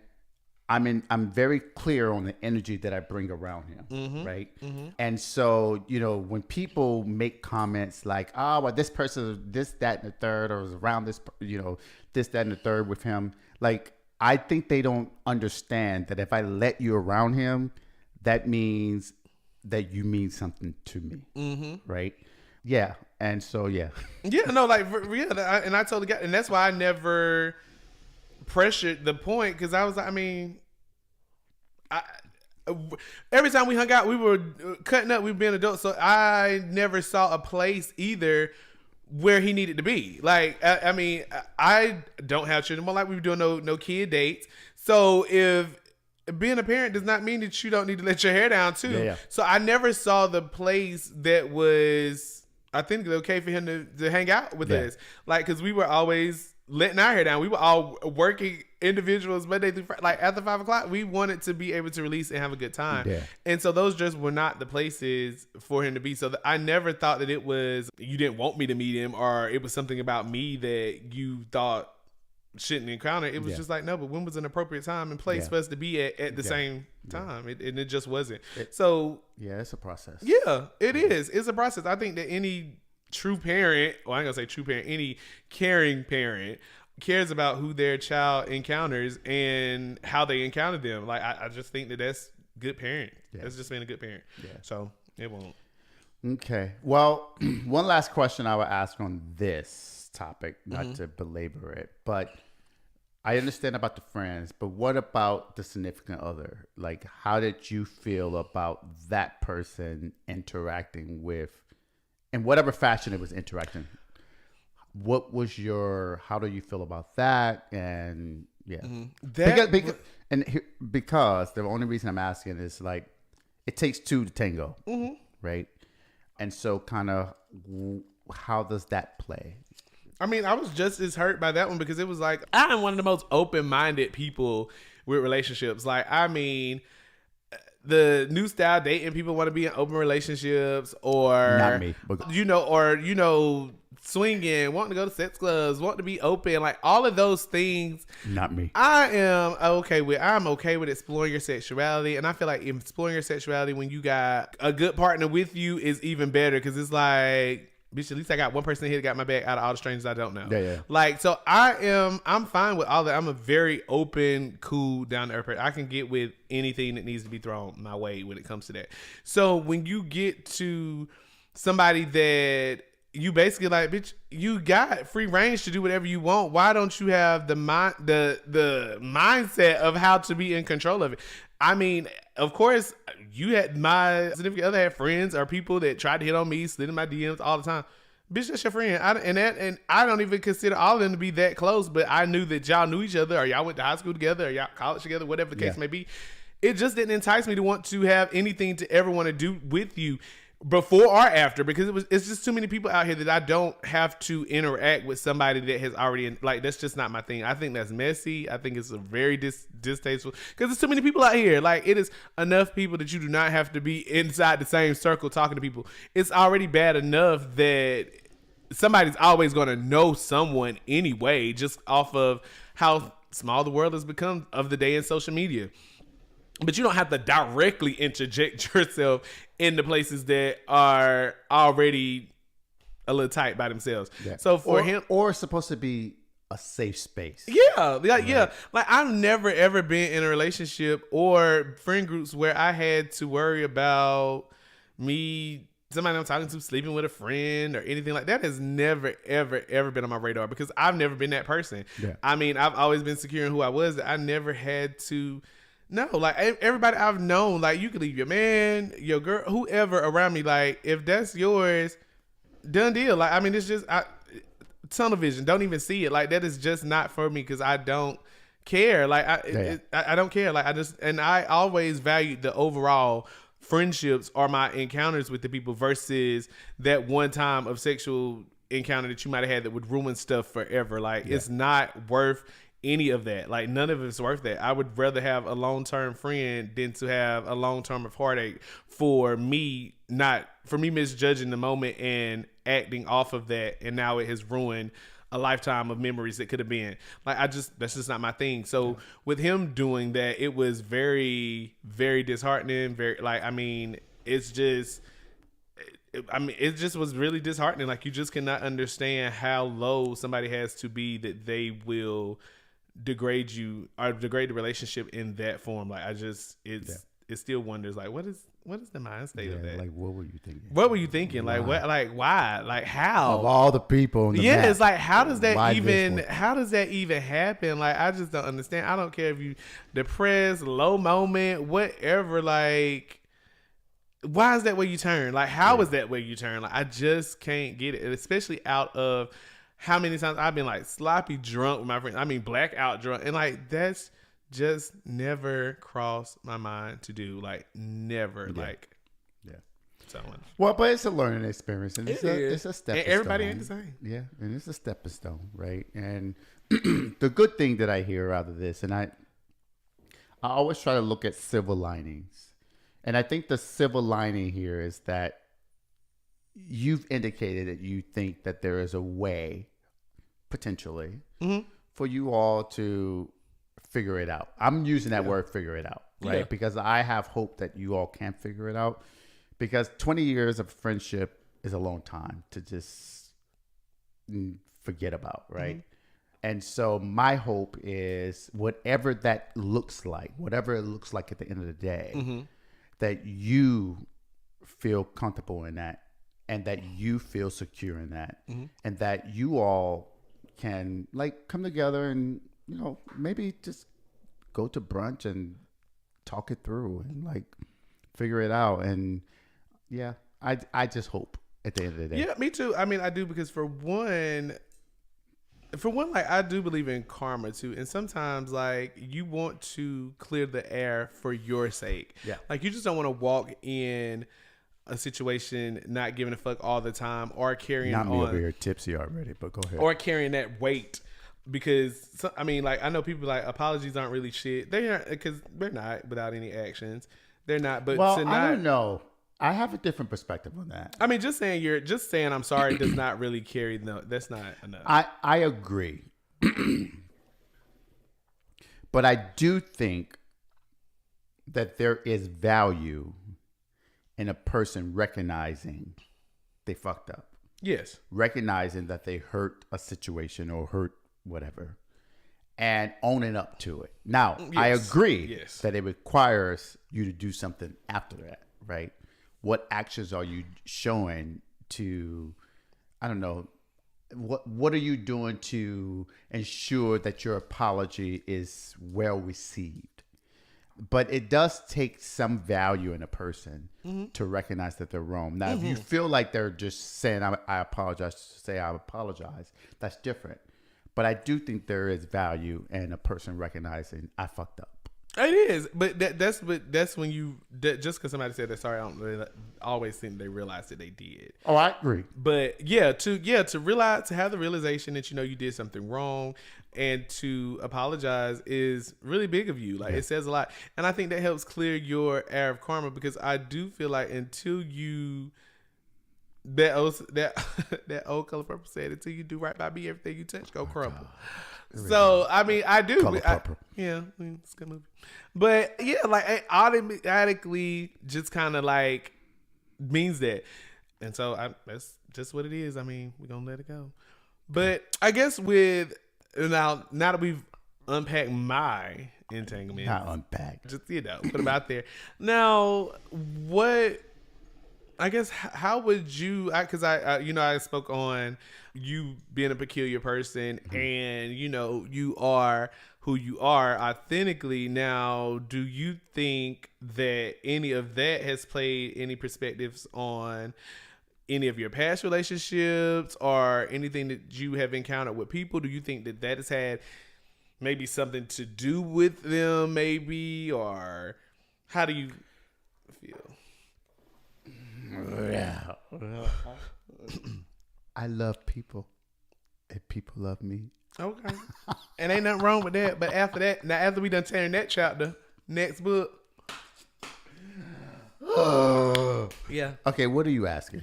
I'm very clear on the energy that I bring around him. Right. And so, when people make comments like, oh, well, this person, this, that, and the third, or was around this, this, that, and the third with him. Like, I think they don't understand that if I let you around him, that means that you mean something to me, right? Yeah, and so yeah, no, and I told the guy, and that's why I never pressured the point because I was like, every time we hung out, we were cutting up, we were being adults, so I never saw a place either where he needed to be. Like, I don't have children, more like we were doing no kid dates, so if being a parent does not mean that you don't need to let your hair down too. Yeah. So I never saw the place that was, I think, okay for him to hang out with us. Like, because we were always letting our hair down. We were all working individuals Monday through Friday. Like, after 5 o'clock, we wanted to be able to release and have a good time. Yeah. And so those just were not the places for him to be. So I never thought that it was, you didn't want me to meet him, or it was something about me that you thought shouldn't encounter. It was just like, no, but when was an appropriate time and place for us to be at the same time? And it just wasn't. So yeah, it's a process. Yeah, it is. It's a process. I think that any true parent, well, I ain't gonna say true parent, any caring parent cares about who their child encounters and how they encounter them. Like, I just think that that's good parent. That's just being a good parent. Yeah. So it won't. Okay. Well, one last question I would ask on this topic, not to belabor it, but I understand about the friends, but what about the significant other? Like, how did you feel about that person interacting with, in whatever fashion it was interacting? What was how do you feel about that? And because the only reason I'm asking is, like, it takes two to tango, right? And so kind of how does that play? I was just as hurt by that one because it was like, I'm one of the most open-minded people with relationships. Like, the new style dating, people want to be in open relationships, or not me, but swinging, wanting to go to sex clubs, wanting to be open, like all of those things. Not me. I'm okay with exploring your sexuality, and I feel like exploring your sexuality when you got a good partner with you is even better, because it's like, bitch, at least I got one person here that got my back out of all the strangers I don't know. Yeah. Like, so I'm fine with all that. I'm a very open, cool, down to earth person. I can get with anything that needs to be thrown my way when it comes to that. So when you get to somebody that you basically like, bitch, you got free range to do whatever you want. Why don't you have the mindset of how to be in control of it? Of course, my significant other had friends or people that tried to hit on me, slid in my DMs all the time. Bitch, that's your friend. And I don't even consider all of them to be that close, but I knew that y'all knew each other, or y'all went to high school together, or y'all college together, whatever the case may be. It just didn't entice me to want to have anything to ever want to do with you. before or after, because it's just too many people out here that I don't have to interact with somebody that has already like, that's just not my thing. I think that's messy. I think it's a very distasteful, because there's too many people out here. Like, it is enough people that you do not have to be inside the same circle talking to people. It's already bad enough that somebody's always going to know someone anyway, just off of how small the world has become of the day in social media. But you don't have to directly interject yourself into places that are already a little tight by themselves. Yeah. So for him, or it's supposed to be a safe space. Yeah, yeah. Like, I've never ever been in a relationship or friend groups where I had to worry about somebody I'm talking to sleeping with a friend or anything like that. Has never, ever been on my radar, because I've never been that person. Yeah. I mean, I've always been secure in who I was. I never had to. No, like, everybody I've known, like, you could leave your man, your girl, whoever around me. Like, if that's yours, done deal. Like, I mean, it's just tunnel vision. Don't even see it. Like, that is just not for me, because I don't care. Like, I don't care. Like, I always valued the overall friendships or my encounters with the people versus that one time of sexual encounter that you might have had that would ruin stuff forever. Like, it's not worth any of that. Like, none of it's worth that. I would rather have a long-term friend than to have a long-term of heartache for me misjudging the moment and acting off of that, and now it has ruined a lifetime of memories that could have been. Like, that's just not my thing. So with him doing that, it was very, very disheartening. Very, like, I mean, it just was really disheartening. Like, you just cannot understand how low somebody has to be that they will degrade you or degrade the relationship in that form. Like, it still wonders, like, what is the mind state of that? Like, what were you thinking? What were you thinking? Like, what? Like, why? Like, how? Of all the people in the map, it's like, how does that even happen? Like, I just don't understand. I don't care if you depressed, low moment, whatever. Like, why is that way you turn? Like, how is that way you turn? Like, I just can't get it. And especially out of how many times I've been, like, sloppy drunk with my friends. I mean, blackout drunk. And, like, that's just never crossed my mind to do. Like, never. Like, so well, but it's a learning experience, and it's a stepping stone. Everybody stone. ain't the same. Yeah, and it's a stepping stone, right? And the good thing that I hear out of this, and I always try to look at silver linings, and I think the silver lining here is that you've indicated that you think that there is a way, potentially, for you all to figure it out. I'm using that word, figure it out, right? Because I have hope that you all can figure it out. Because 20 years of friendship is a long time to just forget about, right? And so my hope is whatever that looks like, whatever it looks like at the end of the day, that you feel comfortable in that, and that you feel secure in that, and that you all can, like, come together and, you know, maybe just go to brunch and talk it through and, like, figure it out. And I just hope at the end of the day. Yeah, me too. I mean, I do, because for one, like, I do believe in karma too. And sometimes, like, you want to clear the air for your sake. Yeah. Like, you just don't want to walk in a situation not giving a fuck all the time, or carrying on. Not me over here tipsy already, but go ahead. Or carrying that weight. Because, I mean, like, I know people like, apologies aren't really shit. They aren't, because they're not without any actions. They're not. But well, I don't know. I have a different perspective on that. I mean, just saying I'm sorry does not really carry. No, that's not enough. I agree. But I do think that there is value in a person recognizing they fucked up. Yes. Recognizing that they hurt a situation or hurt whatever, and owning up to it. Now, I agree that it requires you to do something after that, right? What actions are you showing to, I don't know, what are you doing to ensure that your apology is well received? But it does take some value in a person to recognize that they're wrong. Now, if you feel like they're just saying, I apologize, to say I apologize, that's different. But I do think there is value in a person recognizing I fucked up. It is, but that's when you just because somebody said that. Sorry, I don't really always think they realize that they did. Oh, I agree. But to realize, to have the realization that you did something wrong, and to apologize is really big of you. Like it says a lot, and I think that helps clear your air of karma, because I do feel like until you that old Color Purple said, until you do right by me, everything you touch go crumble. So I mean, I do. Yeah, it's a good movie. But yeah, like it automatically just kind of like means that, and so that's just what it is. I mean, we're gonna let it go. But I guess with now that we've unpacked my entanglement, not unpacked, just put them out there. Now, what? I guess how would you? Because I spoke on you being a peculiar person, and you are who you are authentically. Now, do you think that any of that has played any perspectives on any of your past relationships or anything that you have encountered with people? Do you think that has had maybe something to do with them, maybe, or how do you feel? Yeah. I love people, and people love me. Okay. And ain't nothing wrong with that. But after that, now after we done tearing that chapter, next book. Yeah. Okay, what are you asking?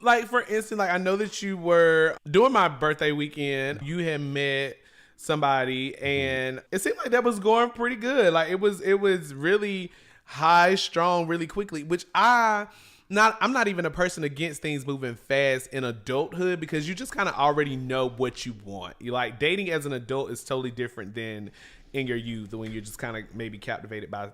Like, for instance, like I know that you were during my birthday weekend, you had met somebody, and it seemed like that was going pretty good. Like it was really high, strong, really quickly, which I'm not even a person against things moving fast in adulthood, because you just kind of already know what you want. You like dating as an adult is totally different than in your youth, when you're just kind of maybe captivated by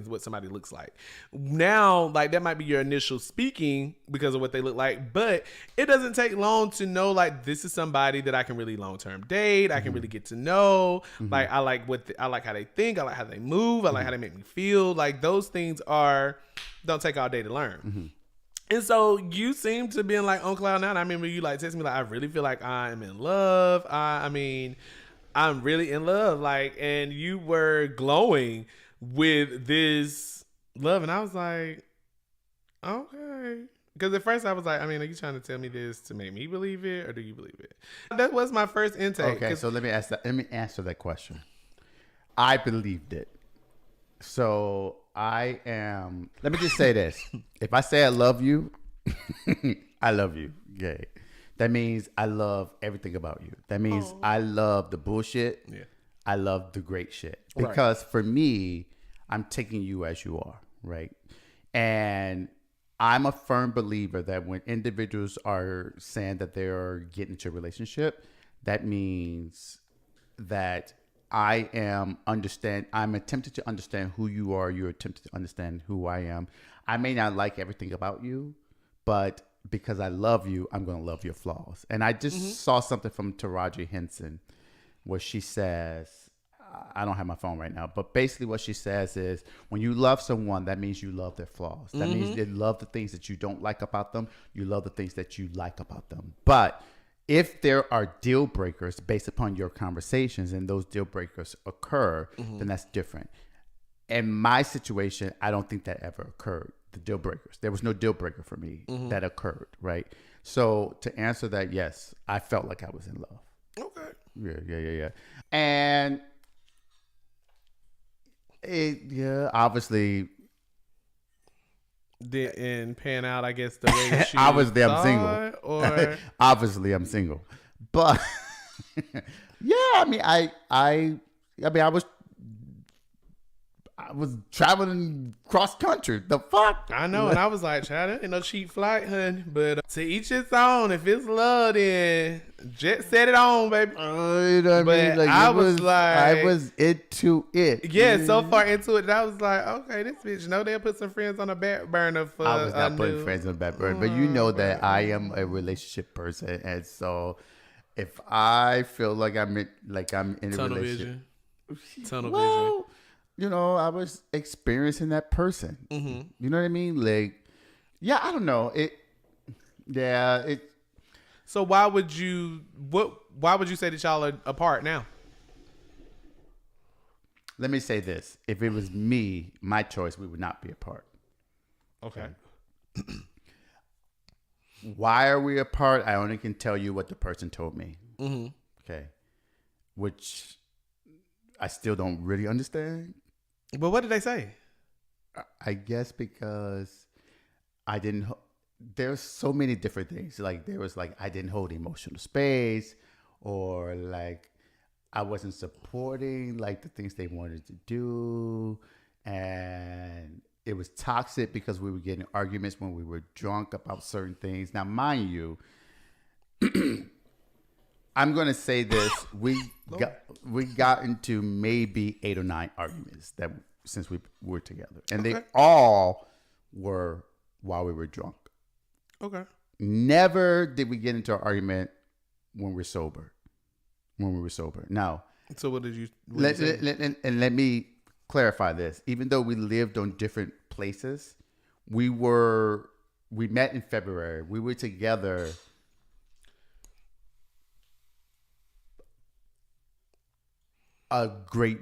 what somebody looks like. Now, like that might be your initial speaking because of what they look like, but it doesn't take long to know like this is somebody that I can really long-term date. I can really get to know. Like I like I like how they think. I like how they move. I like how they make me feel. Like those things don't take all day to learn. And so you seem to be like on cloud nine. I remember you like texting me like, I really feel like I am in love. I mean, I'm really in love. Like, and you were glowing with this love. And I was like, okay. Because at first I was like, I mean, are you trying to tell me this to make me believe it, or do you believe it? That was my first intake. Okay, so let me answer that question. I believed it. So let me just say this. If I say I love you, I love you. Yeah. That means I love everything about you. That means I love the bullshit. Yeah. I love the great shit. Because for me, I'm taking you as you are, right? And I'm a firm believer that when individuals are saying that they're getting into a relationship, that means that I'm attempting to understand who you are. You're attempting to understand who I am. I may not like everything about you, but because I love you, I'm going to love your flaws. And I just saw something from Taraji Henson where she says, I don't have my phone right now, but basically what she says is when you love someone, that means you love their flaws. That means you love the things that you don't like about them. You love the things that you like about them. But if there are deal breakers based upon your conversations and those deal breakers occur, then that's different. In my situation, I don't think that ever occurred. The deal breakers. There was no deal breaker for me that occurred, right? So to answer that, yes, I felt like I was in love. Okay. Yeah. And obviously didn't pan out, I guess, the way that you obviously I'm single. Or obviously I'm single. But yeah, I mean I was traveling cross country. The fuck? I know, and I was like, child, that ain't no cheap flight, honey. But to each his own. If it's love, then jet set it on, baby. You know what I mean? Like, I was into it. Yeah, so far into it that I was like, okay, this bitch know they'll put some friends on the back burner for. I was not putting friends on the back burner, but you know that I am a relationship person, and so if I feel like I'm in a relationship, tunnel vision. You know, I was experiencing that person. You know what I mean? Like, yeah, I don't know. So why would you say that y'all are apart now? let me say this. If it was me, my choice, we would not be apart. Okay. Why are we apart? I only can tell you what the person told me. Mm-hmm. Okay. Which I still don't really understand. But what did they say? I guess because I didn't. There's so many different things. Like there was like I didn't hold emotional space, or like I wasn't supporting like the things they wanted to do, and it was toxic because we were getting arguments when we were drunk about certain things. Now, mind you, I'm gonna say this: we got into maybe 8 or 9 arguments that since we were together, and they all were while we were drunk. Okay. Never did we get into an argument when we're sober. Now, so what did you? Let me clarify this. Even though we lived on different places, we met in February. We were together a great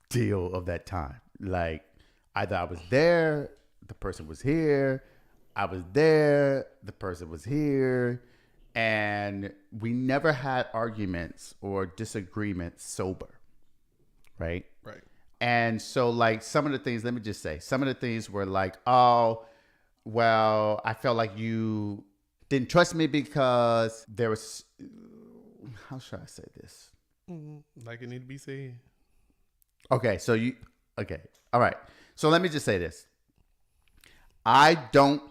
deal of that time. Like either I was there, the person was here. I was there, the person was here, and we never had arguments or disagreements sober, right? Right. And so, like, some of the things, let me just say, some of the things were like, oh, well, I felt like you didn't trust me because there was, how should I say this? Like it need to be said. Okay, all right. So let me just say this. I don't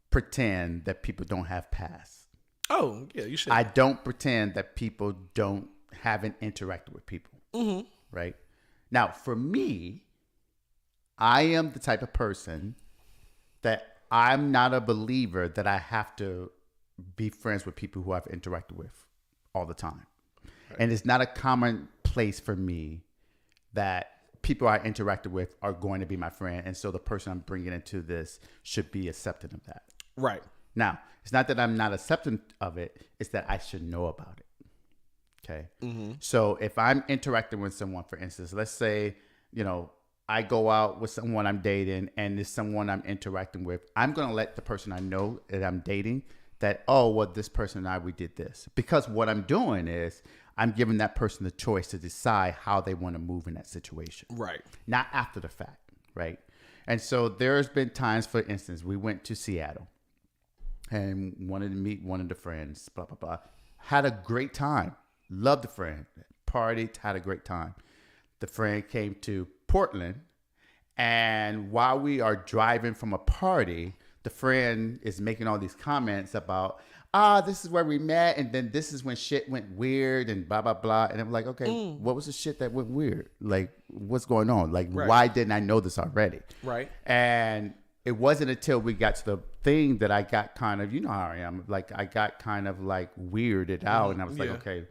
pretend that people don't have past. Oh, yeah, you should. I don't pretend that people haven't interacted with people. Mm-hmm. Right? Now, for me, I am the type of person that I'm not a believer that I have to be friends with people who I've interacted with all the time. Right. And it's not a common place for me that people I interacted with are going to be my friend. And so the person I'm bringing into this should be accepting of that. Right. Now, it's not that I'm not accepting of it. It's that I should know about it. Okay. Mm-hmm. So if I'm interacting with someone, for instance, let's say, I go out with someone I'm dating and it's someone I'm interacting with, I'm going to let the person I know that I'm dating that, oh, well, this person and I, we did this. Because what I'm doing is I'm giving that person the choice to decide how they want to move in that situation. Right. Not after the fact. Right. And so there's been times, for instance, we went to Seattle and wanted to meet one of the friends, blah, blah, blah. Had a great time. Loved the friend. Partied, had a great time. The friend came to Portland, and while we are driving from a party, the friend is making all these comments about, this is where we met, and then this is when shit went weird, and blah, blah, blah. And I'm like, okay, what was the shit that went weird? Like, what's going on? Like, why didn't I know this already? Right. And it wasn't until we got to the thing that I got kind of, you know how I am, like I got kind of like weirded out, and I was like, okay,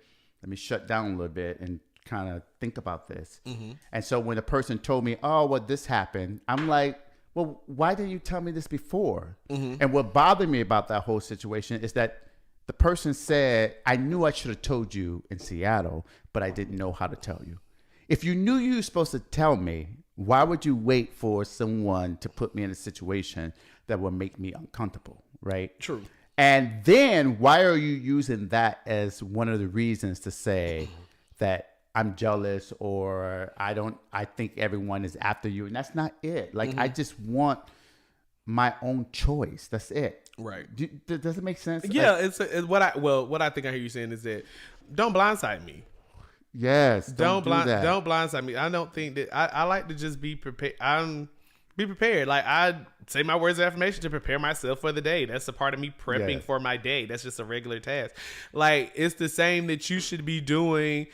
let me shut down a little bit and kind of think about this. Mm-hmm. And so when the person told me, oh, well, this happened, I'm like, well, why didn't you tell me this before? Mm-hmm. And what bothered me about that whole situation is that the person said, I knew I should have told you in Seattle, but I didn't know how to tell you. If you knew you were supposed to tell me, why would you wait for someone to put me in a situation that would make me uncomfortable, right? True. And then why are you using that as one of the reasons to say that I'm jealous or I think everyone is after you? And that's not it. Like, I just want my own choice. That's it. Right. Does it make sense? Yeah. Like, what I think I hear you saying is that don't blindside me. Yes. Don't blindside me. I don't think that I like to just be prepared. Be prepared. Like, I say my words of affirmation to prepare myself for the day. That's a part of me prepping for my day. That's just a regular task. Like, it's the same that you should be doing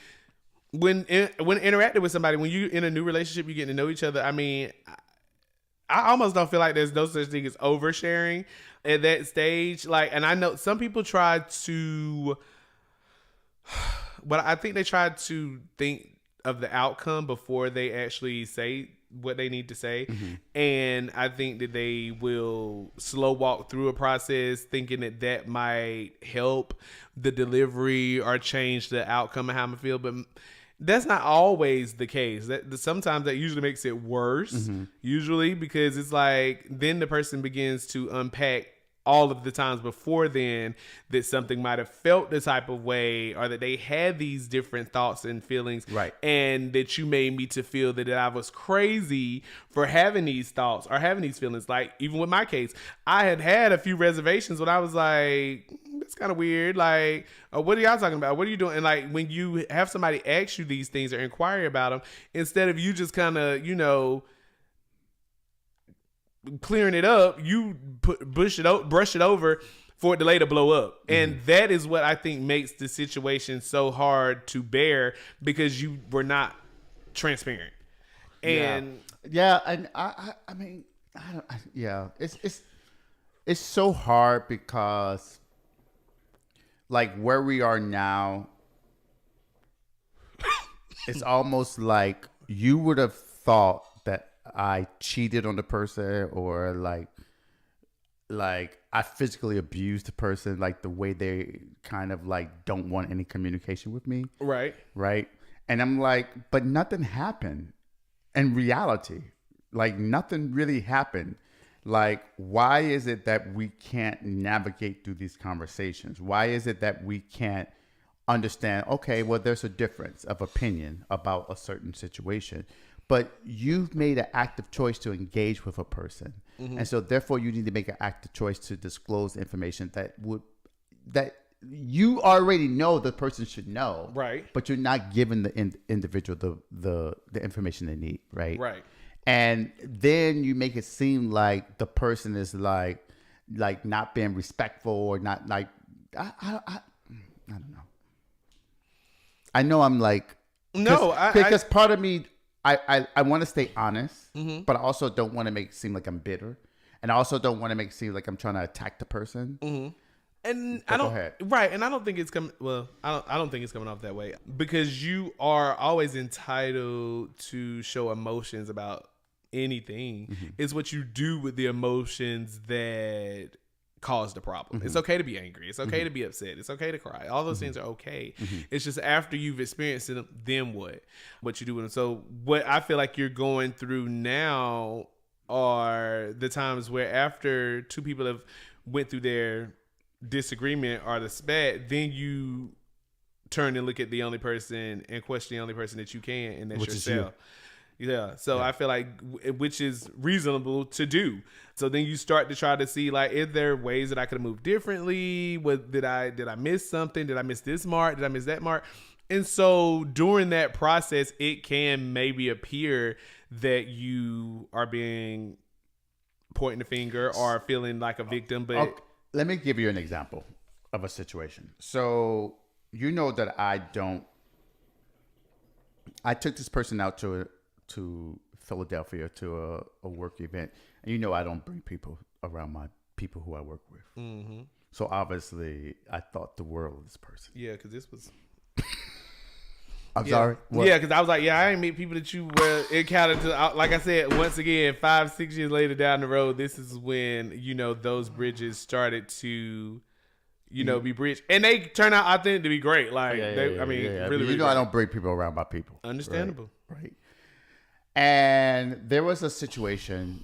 when interacting with somebody. When you're in a new relationship, you're getting to know each other. I mean, I almost don't feel like there's no such thing as oversharing at that stage. Like, and I know some people try to, but I think they try to think of the outcome before they actually say what they need to say. Mm-hmm. And I think that they will slow walk through a process thinking that might help the delivery or change the outcome of how I feel. But That's not always the case. That sometimes that usually makes it worse. Usually because it's like then the person begins to unpack all of the times before then that something might have felt the type of way or that they had these different thoughts and feelings. Right. And that you made me to feel that I was crazy for having these thoughts or having these feelings. Like even with my case, I had a few reservations when I was like, it's kind of weird. Like, what are y'all talking about? What are you doing? And like when you have somebody ask you these things or inquire about them, instead of you just kind of, clearing it up, you brush it over for it to later blow up. And that is what I think makes the situation so hard to bear because you were not transparent. And and I mean, it's so hard because like where we are now, it's almost like you would have thought that I cheated on the person or like I physically abused the person, like the way they kind of like don't want any communication with me. Right. And I'm like, but nothing happened in reality. Like nothing really happened. Like, why is it that we can't navigate through these conversations? Why is it that we can't understand, okay, well, there's a difference of opinion about a certain situation, but you've made an active choice to engage with a person. And so therefore you need to make an active choice to disclose information that you already know the person should know. Right. But you're not giving the individual the information they need. Right. Right. And then you make it seem like the person is like not being respectful or not like, I don't know. I know I'm like, no, because part of me, I want to stay honest, but I also don't want to make it seem like I'm bitter. And I also don't want to make it seem like I'm trying to attack the person. And but I don't, go ahead. right. And I don't think it's coming. Well, I don't think it's coming off that way because you are always entitled to show emotions about anything. It's what you do with the emotions that cause the problem. It's okay to be angry. It's okay to be upset. It's okay to cry. All those things are okay. It's just after you've experienced them, then what you do with them. So what I feel like you're going through now are the times where after two people have went through their disagreement or the spat, then you turn and look at the only person and question the only person that you can, and that's yourself. Yeah. So I feel like, which is reasonable to do. So then you start to try to see, like, is there ways that I could have moved differently? Did I miss something? Did I miss this mark? Did I miss that mark? And so during that process, it can maybe appear that you are being pointing the finger or feeling like a victim. But okay. Let me give you an example of a situation. So you know that I took this person out to Philadelphia to a work event, and you know I don't bring people around my people who I work with. So obviously I thought the world of this person. Yeah, because this was. I'm sorry. What? Yeah, because I was like, I ain't meet people that you were encountered to. Like I said, once again, 5-6 years later down the road, this is when those bridges started to. Be bridged, and they turn out, I think, to be great. Like, really, I don't bring people around my people. Understandable, right? And there was a situation.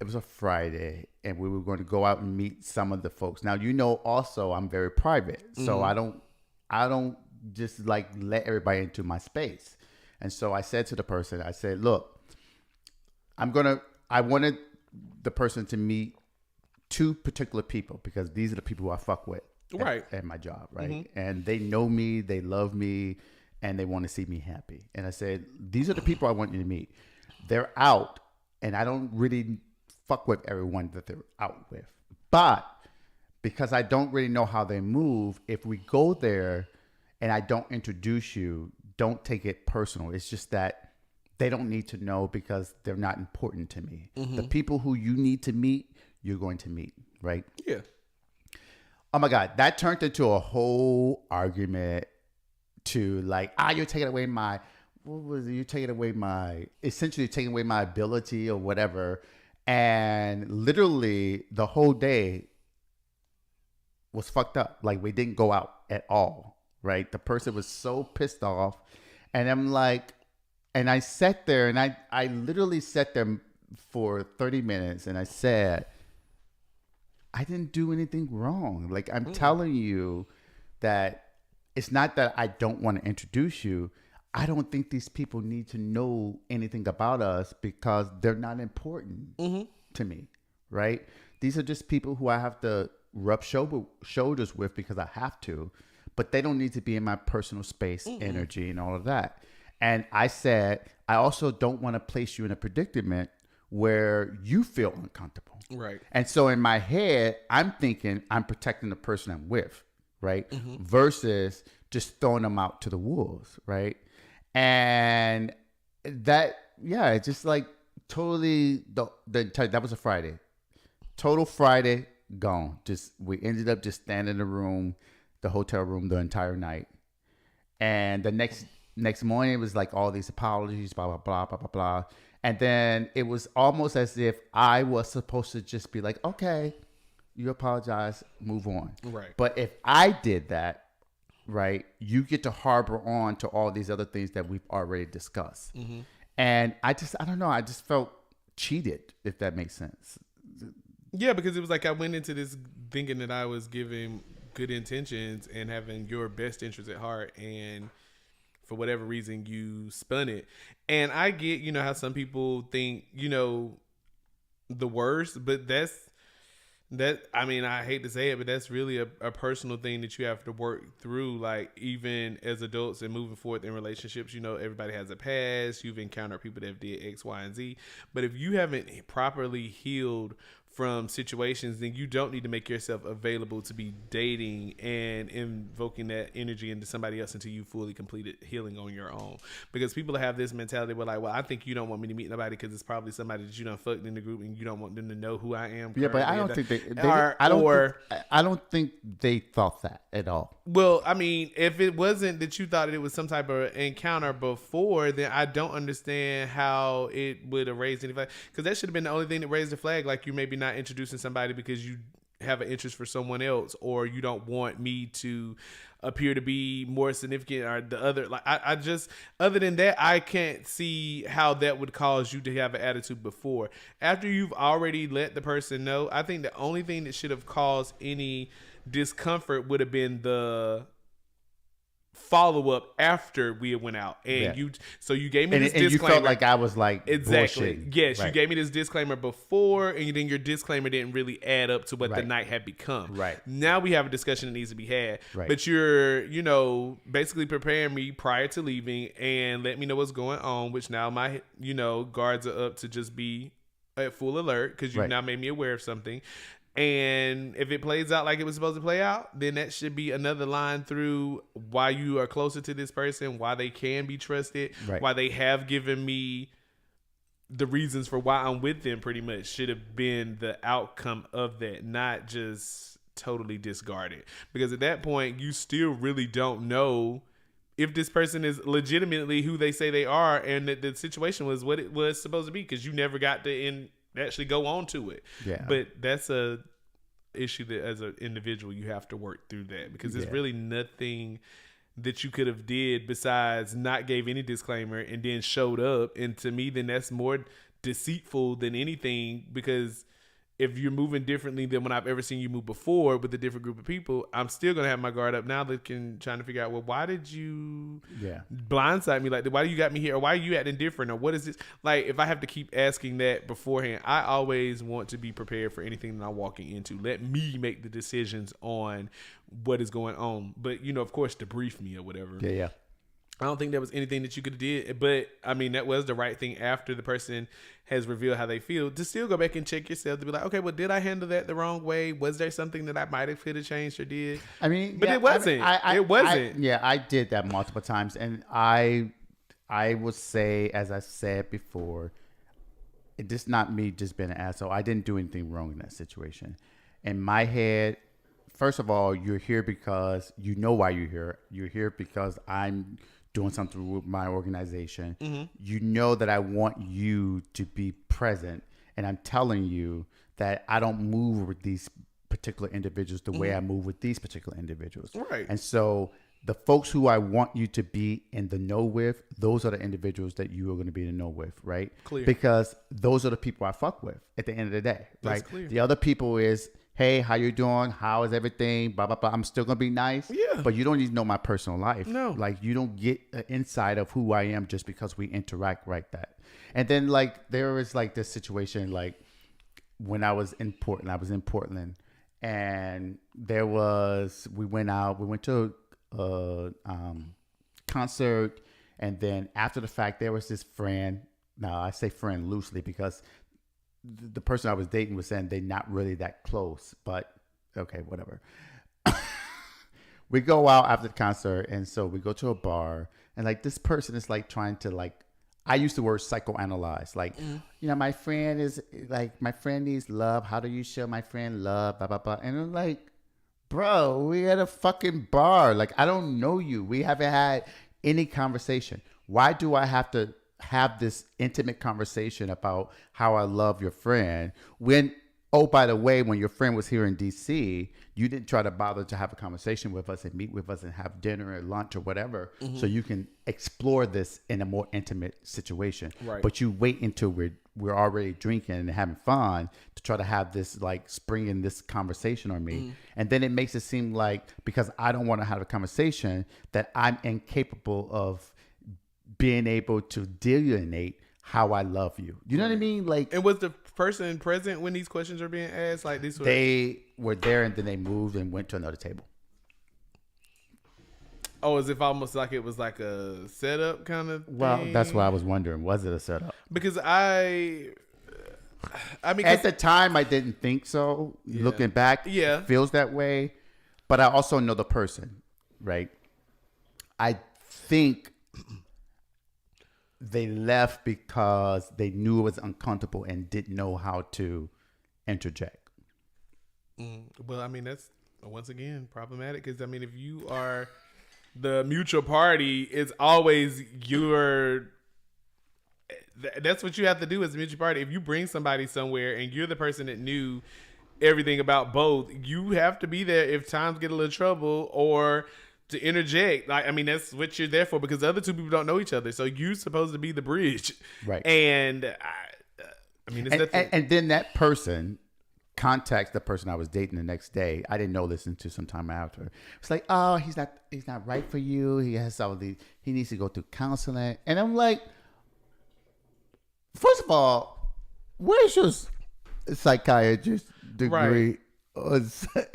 It was a Friday, and we were going to go out and meet some of the folks. Now, also I'm very private, so I don't just like let everybody into my space. And so I said to the person, I said, look, I wanted the person to meet two particular people because these are the people who I fuck with at my job, right? And they know me, they love me, and they want to see me happy. And I said, these are the people I want you to meet. They're out, and I don't really fuck with everyone that they're out with. But because I don't really know how they move, if we go there and I don't introduce you, don't take it personal. It's just that they don't need to know because they're not important to me. The people who you need to meet, you're going to meet, right? Yeah. Oh my God, that turned into a whole argument to like, you're taking away my, what was it? You're taking away essentially taking away my ability or whatever. And literally the whole day was fucked up. Like we didn't go out at all, right? The person was so pissed off And I'm like, and I sat there and I literally sat there for 30 minutes and I said, I didn't do anything wrong. Like, I'm telling you that it's not that I don't want to introduce you. I don't think these people need to know anything about us because they're not important to me, right? These are just people who I have to rub shoulders with because I have to, but they don't need to be in my personal space, energy, and all of that. And I said, I also don't want to place you in a predicament where you feel uncomfortable. Right. And so in my head, I'm thinking I'm protecting the person I'm with, right? Versus just throwing them out to the wolves, right? And that, yeah, it's just like totally that was a Friday. Total Friday gone. Just we ended up just standing in the room, the hotel room, the entire night. And the next morning it was like all these apologies, blah blah blah blah blah blah. And then it was almost as if I was supposed to just be like, okay, you apologize, move on. Right. But if I did that, right, you get to harbor on to all these other things that we've already discussed. And I don't know, I just felt cheated, if that makes sense. Yeah, because it was like I went into this thinking that I was giving good intentions and having your best interest at heart, and for whatever reason you spun it. And I get, how some people think, the worst, but I mean, I hate to say it, but that's really a personal thing that you have to work through. Like, even as adults and moving forward in relationships, everybody has a past. You've encountered people that have did X, Y, and Z. But if you haven't properly healed from situations, then you don't need to make yourself available to be dating and invoking that energy into somebody else until you fully completed healing on your own. Because people have this mentality where like, well, I think you don't want me to meet nobody because it's probably somebody that you done fucked in the group and you don't want them to know who I am. Yeah, but I don't think I don't think they thought that at all. Well, I mean, if it wasn't that you thought it was some type of encounter before, then I don't understand how it would have raised any flag. Because that should have been the only thing that raised the flag. Like, you maybe not introducing somebody because you have an interest for someone else, or you don't want me to appear to be more significant, or the other. Like, I just, other than that, I can't see how that would cause you to have an attitude before. After you've already let the person know, I think the only thing that should have caused any discomfort would have been the follow-up after we went out, and you gave me this disclaimer, you felt like I was like exactly bullshitting. Yes, right. You gave me this disclaimer before, and then your disclaimer didn't really add up to what the night had become. Right now we have a discussion that needs to be had, but you're basically preparing me prior to leaving and let me know what's going on, which now my guards are up to just be at full alert because you now made me aware of something. And if it plays out like it was supposed to play out, then that should be another line through why you are closer to this person, why they can be trusted, why they have given me the reasons for why I'm with them. Pretty much should have been the outcome of that, not just totally discarded. Because at that point, you still really don't know if this person is legitimately who they say they are, and that the situation was what it was supposed to be, because you never got to actually go on to it. But that's a issue that as an individual you have to work through that, because there's really nothing that you could have did besides not gave any disclaimer and then showed up. And to me, then that's more deceitful than anything, because if you're moving differently than when I've ever seen you move before with a different group of people, I'm still going to have my guard up now, trying to figure out, well, why did you blindside me? Like, why you got me here? Or why are you acting different? Or what is this? Like, if I have to keep asking that beforehand, I always want to be prepared for anything that I'm walking into. Let me make the decisions on what is going on. But, of course, debrief me or whatever. Yeah. I don't think there was anything that you could have did, but I mean, that was the right thing after the person has revealed how they feel, to still go back and check yourself to be like, okay, well, did I handle that the wrong way? Was there something that I might have could have changed or did? I mean, but it wasn't. It wasn't. I did that multiple times, and I would say, as I said before, it's just not me just being an asshole. I didn't do anything wrong in that situation. In my head, first of all, you're here because you know why you're here. You're here because I'm doing something with my organization. You know that I want you to be present, and I'm telling you that I don't move with these particular individuals the way I move with these particular individuals. Right. And so the folks who I want you to be in the know with, those are the individuals that you are going to be in the know with, right? Clear. Because those are the people I fuck with at the end of the day, That's right? clear. The other people is, hey, how you doing? How is everything? Blah, blah, blah. I'm still going to be nice. Yeah. But you don't need to know my personal life. No. Like, you don't get an insight of who I am just because we interact like that. And then, like, there was, like, this situation, like, when I was in Portland, and we went to a concert, and then after the fact, there was this friend. Now, I say friend loosely because the person I was dating was saying they're not really that close, but okay, whatever. We go out after the concert, and so we go to a bar, and like this person is like trying to like, I use the word psychoanalyze. Like, my friend needs love. How do you show my friend love? Blah, blah, blah. And I'm like, bro, we at a fucking bar. Like, I don't know you. We haven't had any conversation. Why do I have to have this intimate conversation about how I love your friend when, oh, by the way, when your friend was here in DC, you didn't try to bother to have a conversation with us and meet with us and have dinner or lunch or whatever, so you can explore this in a more intimate situation. Right. But you wait until we're already drinking and having fun to try to have this like springing this conversation on me. And then it makes it seem like because I don't want to have a conversation that I'm incapable of being able to delineate how I love you. You know what I mean? Like, And was the person present when these questions are being asked? Like these were... They were there and then they moved and went to another table. Oh, as if almost like it was like a setup kind of thing? Well, that's why I was wondering, was it a setup? Because I mean, at the time I didn't think so. Yeah. Looking back, Yeah. it feels that way. But I also know the person, right? I think they left because they knew it was uncomfortable and didn't know how to interject. Well, I mean, that's once again problematic because I mean, if you are the mutual party, it's always that's what you have to do as a mutual party. If you bring somebody somewhere and you're the person that knew everything about both, you have to be there if times get a little trouble or to interject. Like, I mean, that's what you're there for because the other two people don't know each other. So you're supposed to be the bridge. Right. And I mean, it's and then that person contacts the person I was dating the next day. I didn't know this until some time after. It's like, oh, he's not right for you. He has all these, he needs to go through counseling. And I'm like, first of all, where's your psychiatrist degree? Right.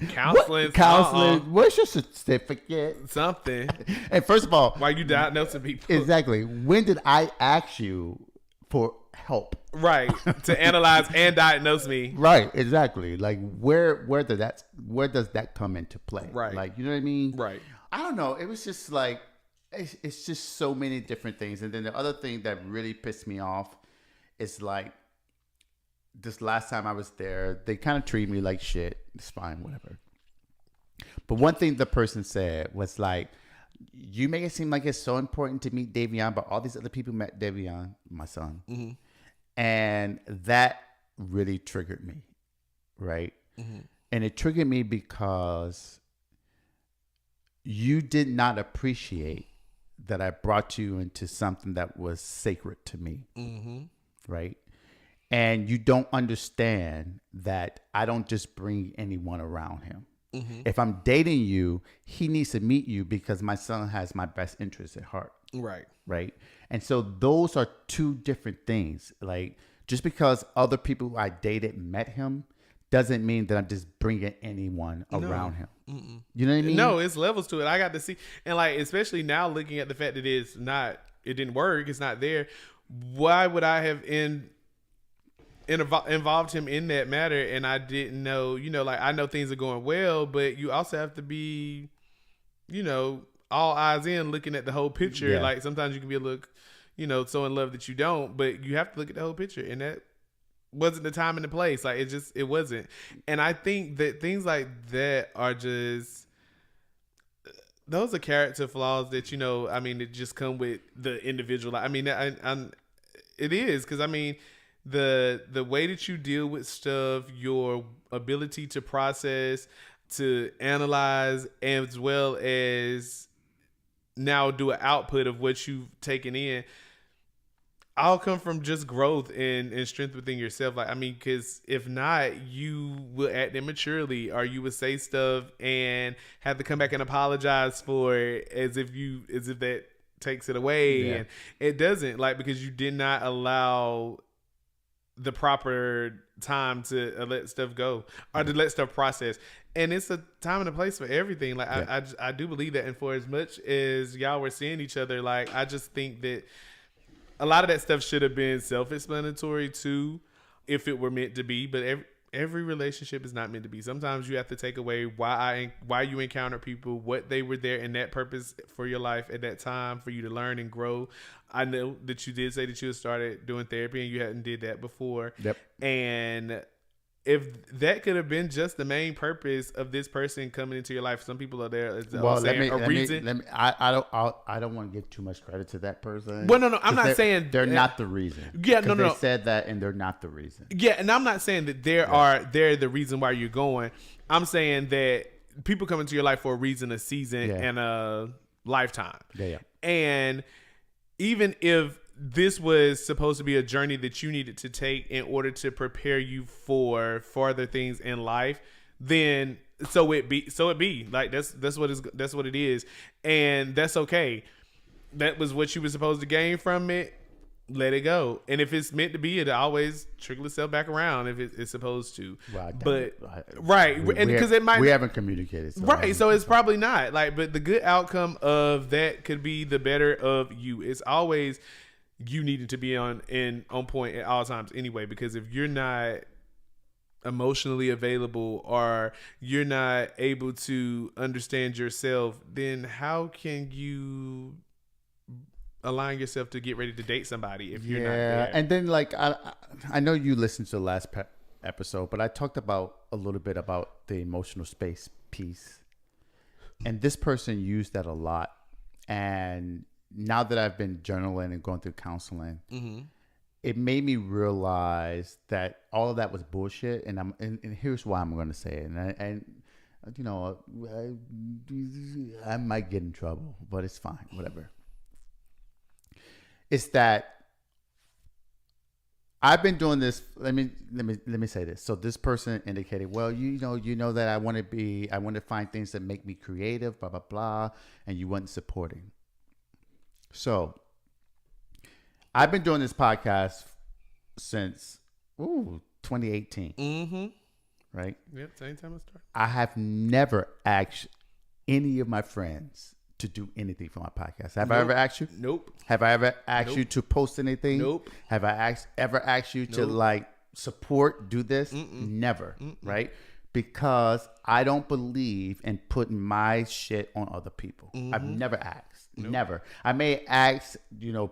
Counseling. Where's your certificate? Something. And first of all, why you diagnosing people? Exactly. When did I ask you for help? Right. To analyze and diagnose me. Right. Exactly. Like where does that come into play? Right. Like, you know what I mean? Right. I don't know. It was just like it's just so many different things. And then the other thing that really pissed me off is like this last time I was there, they kind of treated me like shit. It's fine, whatever. But one thing the person said was like, you make it seem like it's so important to meet Davion, but all these other people met Davion, my son. Mm-hmm. And that really triggered me, right? Mm-hmm. And it triggered me because you did not appreciate that I brought you into something that was sacred to me, right? And you don't understand that I don't just bring anyone around him. Mm-hmm. If I'm dating you, he needs to meet you because my son has my best interest at heart. Right. Right. And so those are two different things. Like just because other people I dated met him doesn't mean that I'm just bringing anyone around him. Mm-mm. You know what I mean? No, it's levels to it. I got to see. And like, especially now looking at the fact that it didn't work. It's not there. Why would I have involved him in that matter? And I didn't know, like I know things are going well, but you also have to be, all eyes in looking at the whole picture. Yeah. Like sometimes you can be a little, so in love that you don't, but you have to look at the whole picture. And that wasn't the time and the place. Like it wasn't. And I think that things like that are just, those are character flaws that, it just come with the individual. I mean, it is. Cause I mean, the way that you deal with stuff, your ability to process, to analyze, as well as now do an output of what you've taken in, all come from just growth and strength within yourself. Like, I mean, because if not, you will act immaturely, or you would say stuff and have to come back and apologize for it as if that takes it away. Yeah. And it doesn't, like, because you did not allow the proper time to let stuff go, or to let stuff process. And it's a time and a place for everything. Like, Yeah. I do believe that. And for as much as y'all were seeing each other, like, I just think that a lot of that stuff should have been self-explanatory too, if it were meant to be. But every relationship is not meant to be. Sometimes you have to take away why you encounter people, what they were there in that purpose for your life at that time for you to learn and grow. I know that you did say that you had started doing therapy and you hadn't did that before. Yep. And if that could have been just the main purpose of this person coming into your life, some people are there. I don't want to give too much credit to that person. Well, no, I'm not saying they're not the reason. Yeah, no. They said that, and they're not the reason. Yeah, and I'm not saying that they're the reason why you're going. I'm saying that people come into your life for a reason, a season, and a lifetime. Yeah. And even if this was supposed to be a journey that you needed to take in order to prepare you for further things in life, then so it be. Like, that's what it is, and that's okay. That was what you were supposed to gain from it. Let it go. And if it's meant to be, it'll always trickle itself back around if it's supposed to. Well, right, and because it might, we haven't communicated, so it's probably not. Like, but the good outcome of that could be the better of you. It's always you needing to be on point at all times anyway, because if you're not emotionally available, or you're not able to understand yourself, then how can you allowing yourself to get ready to date somebody if you're not there? And then, like, I know you listened to the last episode, but I talked about a little bit about the emotional space piece, and this person used that a lot. And now that I've been journaling and going through counseling, it made me realize that all of that was bullshit. And here's why I'm going to say it. And you know, I might get in trouble, but it's fine, whatever. It's that I've been doing this. Let me say this. So this person indicated, well, you know that I want to find things that make me creative, blah blah blah, and you weren't supporting. So I've been doing this podcast since 2018. Mm-hmm. Right? Yep, same time I started. I have never asked any of my friends to do anything for my podcast. Have I ever asked you? Nope. Have I ever asked you to post anything? Nope. Have I ever asked you to like support, do this? Never. Right? Because I don't believe in putting my shit on other people. I've never asked. Never. I may ask,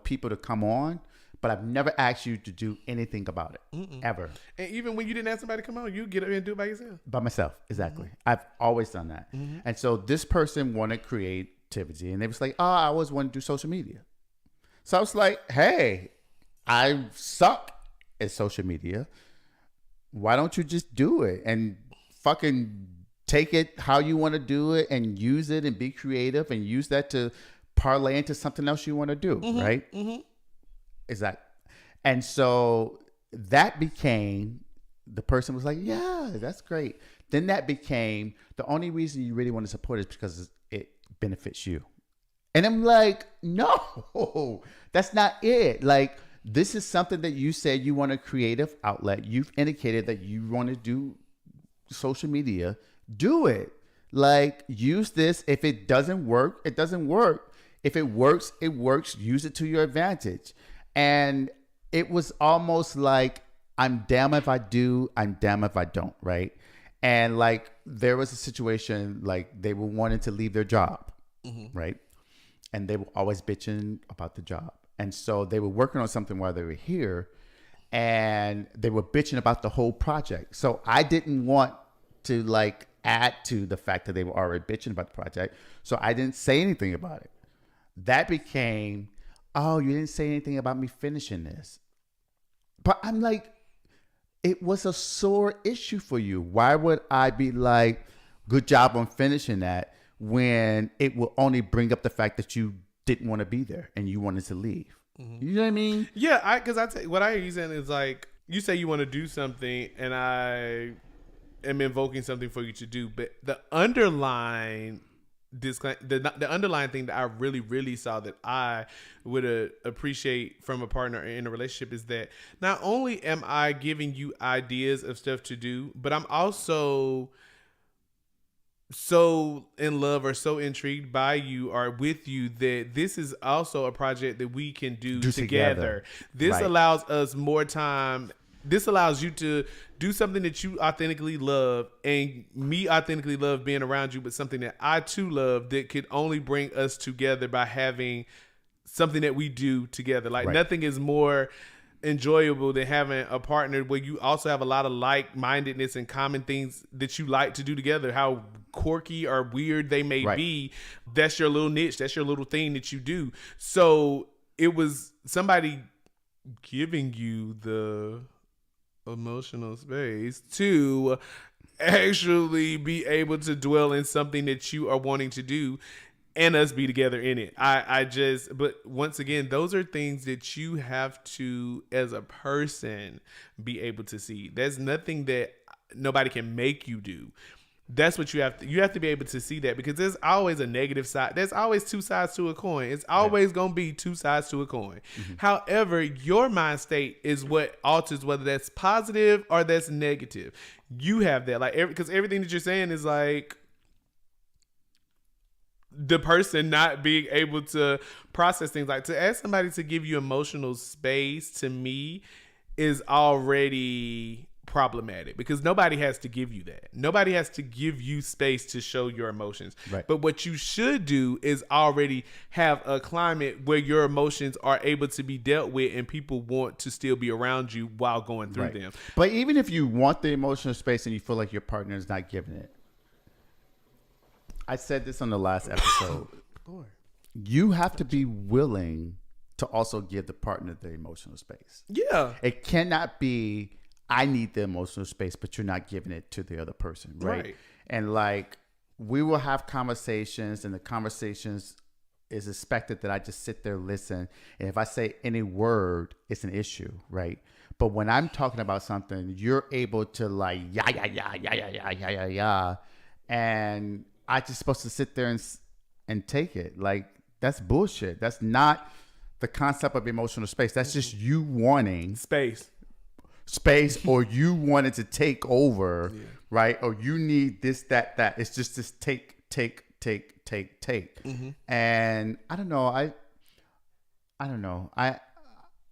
people to come on, but I've never asked you to do anything about it. Ever. And even when you didn't ask somebody to come on, you get up and do it by yourself. By myself. Exactly. I've always done that. And so this person wanted creativity, and they was like, I always want to do social media. So I was like, hey, I suck at social media. Why don't you just do it and fucking take it how you want to do it and use it and be creative and use that to parlay into something else you want to do, right? Exactly. And so that became, the person was like, yeah, that's great. Then that became, the only reason you really want to support it is because it benefits you. And I'm like, no, that's not it. Like, this is something that you said you want a creative outlet. You've indicated that you want to do social media. Do it. Like, use this. If it doesn't work, it doesn't work. If it works, it works. Use it to your advantage. And it was almost like, I'm damn if I do, I'm damn if I don't, right? And like, there was a situation, like, they were wanting to leave their job, right? And they were always bitching about the job. And so they were working on something while they were here, and they were bitching about the whole project. So I didn't want to like add to the fact that they were already bitching about the project. So I didn't say anything about it. That became, oh, you didn't say anything about me finishing this. But I'm like, it was a sore issue for you. Why would I be like, good job on finishing that, when it will only bring up the fact that you didn't want to be there and you wanted to leave. You know what I mean? Yeah, what I hear you saying is like, you say you want to do something, and I am invoking something for you to do, but the underlying the underlying thing that I really, really saw that I would appreciate from a partner in a relationship is that not only am I giving you ideas of stuff to do, but I'm also so in love or so intrigued by you or with you that this is also a project that we can do together. This allows us more time. This allows you to do something that you authentically love, and me authentically love being around you, but something that I too love that could only bring us together by having something that we do together. Like nothing is more enjoyable than having a partner where you also have a lot of like-mindedness and common things that you like to do together. How quirky or weird they may be, that's your little niche, that's your little thing that you do. So it was somebody giving you the emotional space to actually be able to dwell in something that you are wanting to do and us be together in it. But once again, those are things that you have to, as a person, be able to see. There's nothing that nobody can make you do. That's what you have to be able to see that, because there's always a negative side. There's always two sides to a coin. It's always going to be two sides to a coin. Mm-hmm. However, your mind state is what alters whether that's positive or that's negative. You have that, like, because everything that you're saying is like the person not being able to process things. Like, to ask somebody to give you emotional space, to me, is already problematic, because nobody has to give you that. Nobody has to give you space to show your emotions. Right. But what you should do is already have a climate where your emotions are able to be dealt with and people want to still be around you while going through them. But even if you want the emotional space and you feel like your partner is not giving it, I said this on the last episode, you have to be willing to also give the partner the emotional space. Yeah. It cannot be, I need the emotional space, but you're not giving it to the other person, right? And like, we will have conversations, and the conversations is expected that I just sit there, listen. And if I say any word, it's an issue, right? But when I'm talking about something, you're able to like, yeah. And I just supposed to sit there and take it. Like, that's bullshit. That's not the concept of emotional space. That's just you wanting space, or you wanted to take over, right? Or you need this, that. It's just this take. Mm-hmm. And I don't know. I don't know. I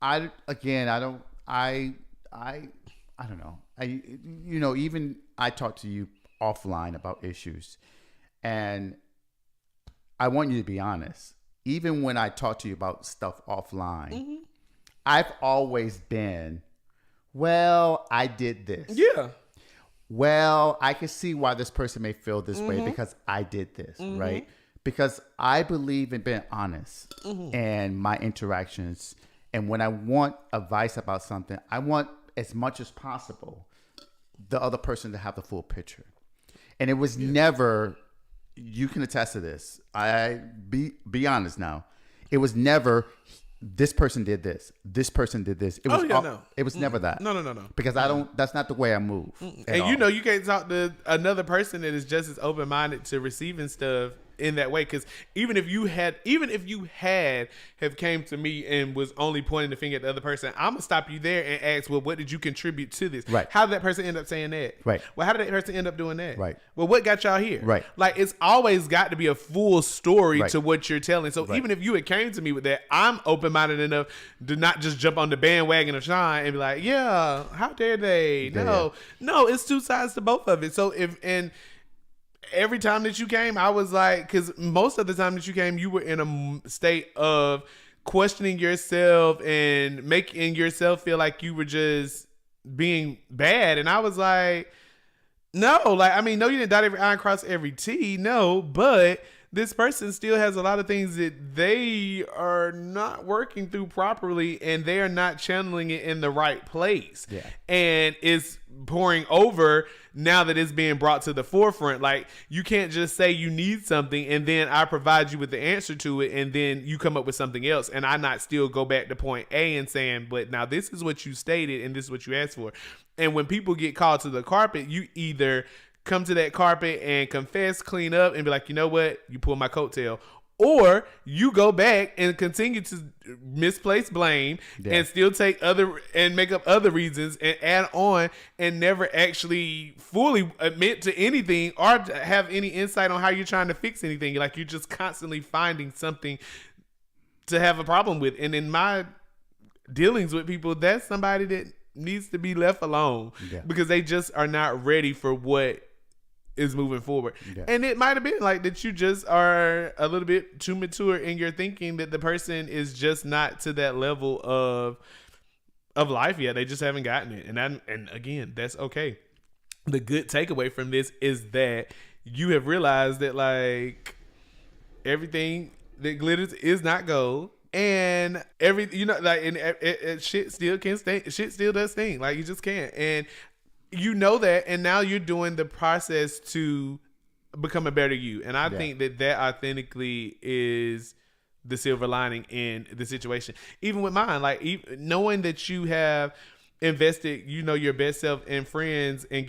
don't know. Even I talk to you offline about issues, and I want you to be honest. Even when I talk to you about stuff offline, I've always been, well, I did this. Yeah. Well, I can see why this person may feel this way because I did this, right? Because I believe in being honest and my interactions. And when I want advice about something, I want, as much as possible, the other person to have the full picture. And it was never, you can attest to this. Be honest now. It was never, this person did this. This person did this. It was It was never that. No. Because that's not the way I move. And you can't talk to another person that is just as open-minded to receiving stuff in that way. Because even if you had have came to me and was only pointing the finger at the other person, I'm gonna stop you there and ask, well, what did you contribute to this? Right. How did that person end up saying that? Right. Well, how did that person end up doing that? Right. Well, what got y'all here? Right. Like, it's always got to be a full story to what you're telling. So even if you had came to me with that, I'm open-minded enough to not just jump on the bandwagon of Sean and be like, yeah, how dare they? No, it's two sides to both of it. So every time that you came, I was like, because most of the time that you came, you were in a state of questioning yourself and making yourself feel like you were just being bad. And I was like, no, like, I mean, no, you didn't dot every I and cross every T, no, but this person still has a lot of things that they are not working through properly, and they are not channeling it in the right place. Yeah. And it's pouring over now that it's being brought to the forefront. Like, you can't just say you need something and then I provide you with the answer to it, and then you come up with something else, and I not still go back to point A and saying, but now this is what you stated and this is what you asked for. And when people get called to the carpet, you either come to that carpet and confess, clean up, and be like, you know what, you pull my coattail. Or you go back and continue to misplace blame and still take other and make up other reasons and add on, and never actually fully admit to anything or have any insight on how you're trying to fix anything. Like, you're just constantly finding something to have a problem with. And in my dealings with people, that's somebody that needs to be left alone because they just are not ready for what is moving forward. And it might have been like that you just are a little bit too mature in your thinking, that the person is just not to that level of life yet. They just haven't gotten it. And again, that's okay. The good takeaway from this is that you have realized that, like, everything that glitters is not gold. And shit still can stink. Shit still does stink. Like, you just can't. And you know that, and now you're doing the process to become a better you. And I think that authentically is the silver lining in the situation. Even with mine, like, knowing that you have invested, your best self and friends, and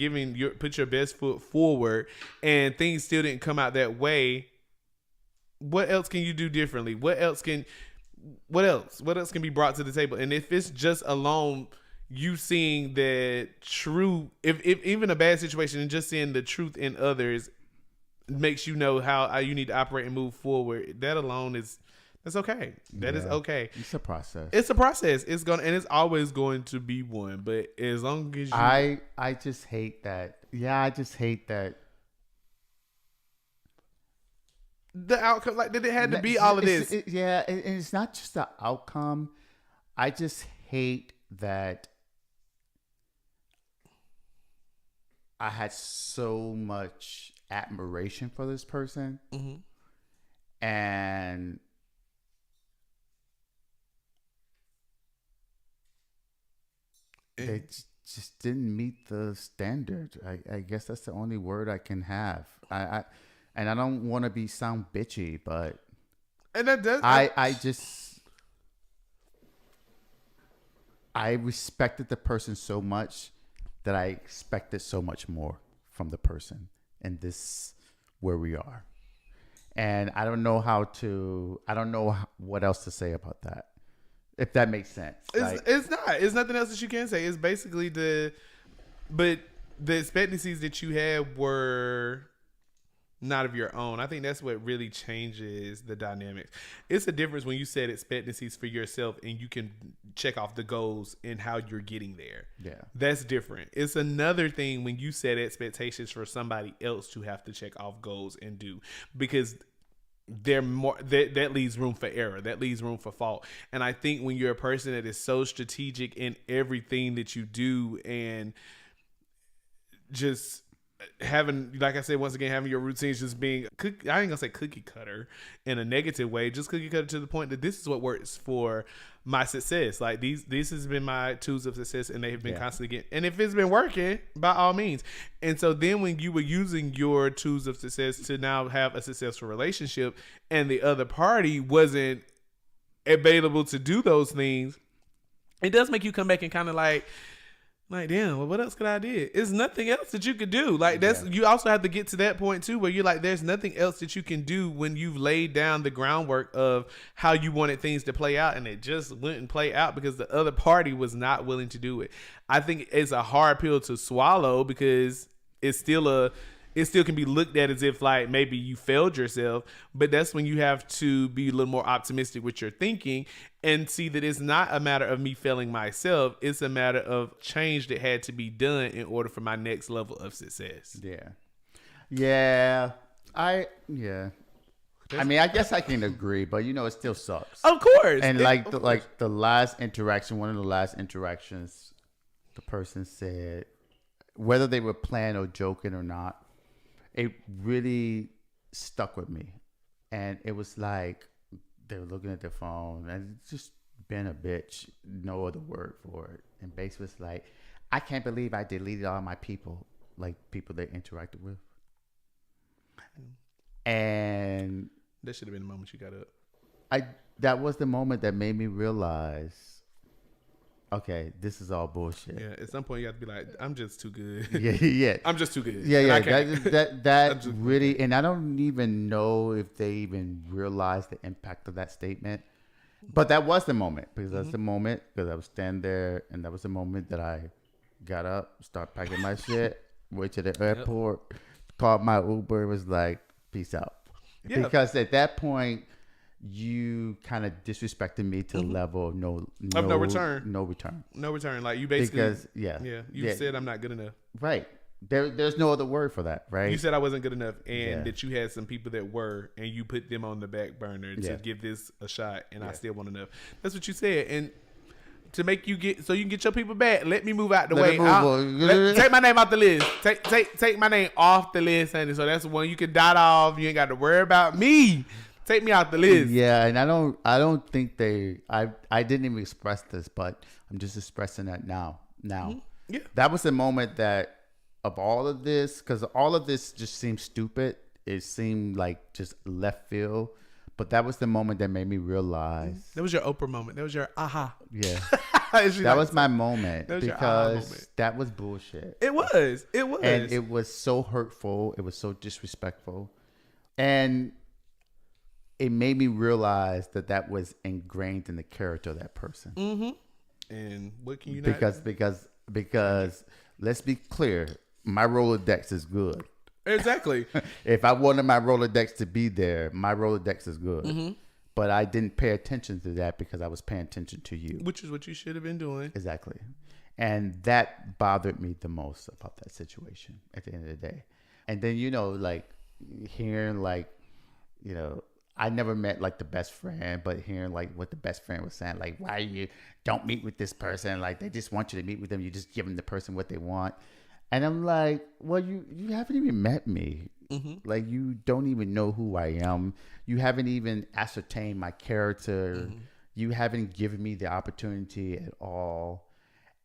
put your best foot forward, and things still didn't come out that way. What else can you do differently? What else can be brought to the table? And if it's just alone you seeing that true, if even a bad situation, and just seeing the truth in others makes you know how you need to operate and move forward, that alone that's okay. That is okay. It's a process. It's a process. It's always going to be one. But as long as you, I just hate that. Yeah, I just hate that. The outcome, like, that it had to be all of this. And it's not just the outcome. I just hate that I had so much admiration for this person, and they just didn't meet the standard. I guess that's the only word I can have. And I don't want to sound bitchy, but I respected the person so much that I expected so much more from the person, and this where we are. And I don't know what else to say about that, if that makes sense. It's nothing else that you can say. It's basically but the expectancies that you had were not of your own. I think that's what really changes the dynamics. It's a difference when you set expectancies for yourself and you can check off the goals and how you're getting there. Yeah. That's different. It's another thing when you set expectations for somebody else to have to check off goals and do, because that leaves room for error. That leaves room for fault. And I think when you're a person that is so strategic in everything that you do, and just having, like I said, once again, having your routines just being, I ain't gonna say cookie cutter in a negative way, just cookie cutter to the point that this is what works for my success. Like, this has been my tools of success, and they have been constantly getting, and if it's been working, by all means. And so then when you were using your tools of success to now have a successful relationship, and the other party wasn't available to do those things, it does make you come back and kind of like, damn, well, what else could I do? There's nothing else that you could do. Like, you also have to get to that point too, where you're like, there's nothing else that you can do when you've laid down the groundwork of how you wanted things to play out, and it just wouldn't play out because the other party was not willing to do it. I think it's a hard pill to swallow, because it still can be looked at as if, like, maybe you failed yourself, but that's when you have to be a little more optimistic with your thinking and see that it's not a matter of me failing myself. It's a matter of change that had to be done in order for my next level of success. I mean, I guess I can agree, but it still sucks. Of course. And the last interaction, one of the last interactions, the person said, whether they were playing or joking or not, it really stuck with me. And it was like they were looking at their phone and just being a bitch, no other word for it. And Bass was like, I can't believe I deleted all my people, like people they interacted with. And That should have been the moment you got up. that was the moment that made me realize, okay, this is all bullshit. Yeah, at some point you have to be like, I'm just too good. Yeah. I'm just too good. Yeah. And That really, and I don't even know if they even realized the impact of that statement. But that was the moment, because that's the moment, because I was standing there, and that was the moment that I got up, start packing my shit, went to the airport, called my Uber, was like, peace out. Yeah. Because at that point, you kind of disrespected me to the level of no return. Like you basically, because you said I'm not good enough. Right. There's no other word for that, right? You said I wasn't good enough, and that you had some people that were, and you put them on the back burner to give this a shot, and I still want enough. That's what you said, and to make you get so you can get your people back. Let me move out the way. Take my name off the list. Take my name off the list, honey. So that's one you can dot off. You ain't got to worry about me. Take me out the list. Yeah, and I don't think I didn't even express this, but I'm just expressing that now. Yeah, that was the moment that. Of all of this, because all of this just seemed stupid. It seemed like just left field. But that was the moment that made me realize. That was your Oprah moment. That was your aha. Yeah. That was my moment. That was because that was bullshit. It was. And it was so hurtful. It was so disrespectful. And it made me realize that was ingrained in the character of that person. Mm-hmm. And what can you because let's be clear. My Rolodex is good. Exactly. If I wanted my Rolodex to be there, my Rolodex is good. Mm-hmm. But I didn't pay attention to that because I was paying attention to you. Which is what you should have been doing. Exactly. And that bothered me the most about that situation at the end of the day. And then, like hearing I never met like the best friend, but hearing like what the best friend was saying, like, why you don't meet with this person? Like they just want you to meet with them. You just give them the person what they want. And I'm like, well, you haven't even met me. Mm-hmm. Like, you don't even know who I am. You haven't even ascertained my character. Mm-hmm. You haven't given me the opportunity at all.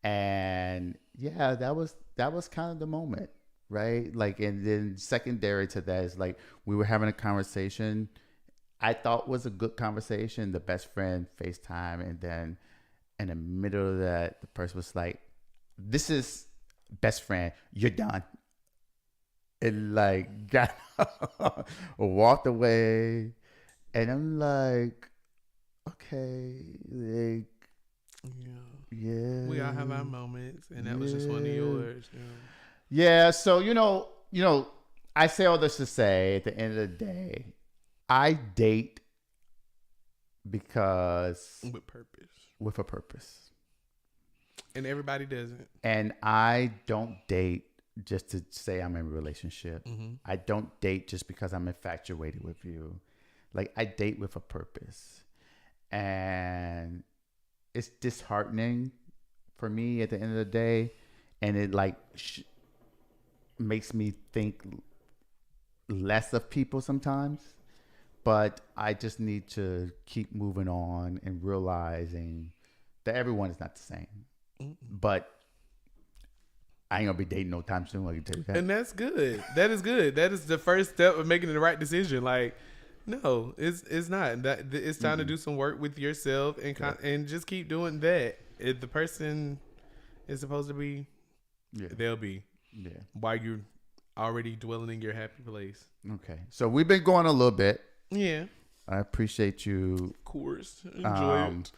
And yeah, that was kind of the moment, right? Like, and then secondary to that is like, we were having a conversation I thought was a good conversation. The best friend FaceTime. And then in the middle of that, the person was like, this is best friend, you're done. And like got up, walked away, and I'm like, okay, like, yeah. We all have our moments, and that was just one of yours. Yeah. So I say all this to say, at the end of the day, I date because with a purpose. And everybody doesn't. And I don't date just to say I'm in a relationship. Mm-hmm. I don't date just because I'm infatuated with you. Like, I date with a purpose. And it's disheartening for me at the end of the day. And it like makes me think less of people sometimes. But I just need to keep moving on and realizing that everyone is not the same. But I ain't gonna be dating no time soon. I can tell you that. And that's good. That is good. That is the first step of making the right decision. Like, no, it's not. That it's time to do some work with yourself and just keep doing that. If the person is supposed to be, they'll be. Yeah. While you're already dwelling in your happy place. Okay. So we've been going a little bit. Yeah. I appreciate you. Of course. Enjoy it.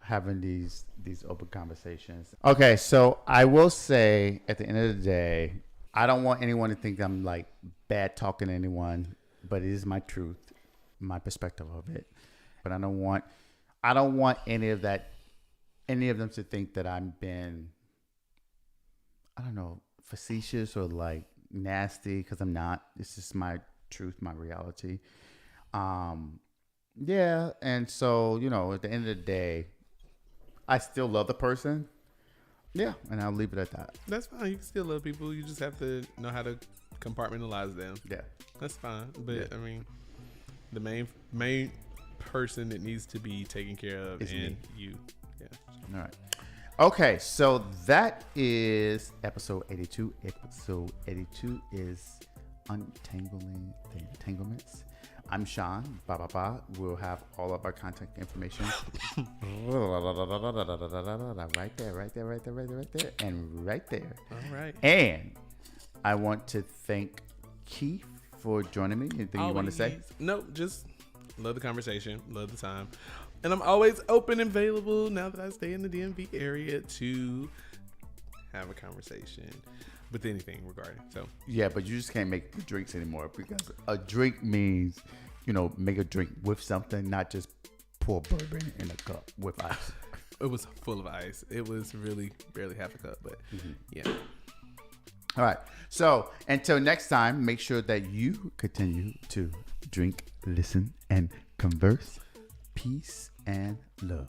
Having these open conversations. Okay, so I will say at the end of the day, I don't want anyone to think I'm like bad talking to anyone, but it is my truth, my perspective of it. But I don't want any of them to think that I'm been, I don't know, facetious or like nasty, because I'm not. It's just my truth, my reality. Yeah, and so, at the end of the day, I still love the person. Yeah, and I'll leave it at that. That's fine. You can still love people. You just have to know how to compartmentalize them. Yeah. That's fine. But, I mean, The main person that needs to be taken care of Is and me. you. Yeah. All right. Okay, so that is episode 82. Episode 82 is Untangling the Entanglements. I'm Sean. Ba ba ba. We'll have all of our contact information right there, and right there. All right. And I want to thank Keith for joining me. Anything you want to say? No, just love the conversation, love the time. And I'm always open and available now that I stay in the DMV area to have a conversation with anything regarding. So Yeah, but you just can't make drinks anymore because a drink means, make a drink with something, not just pour bourbon in a cup with ice. it was full of ice. It was really barely half a cup, but yeah. All right. So until next time, make sure that you continue to drink, listen, and converse. Peace and love.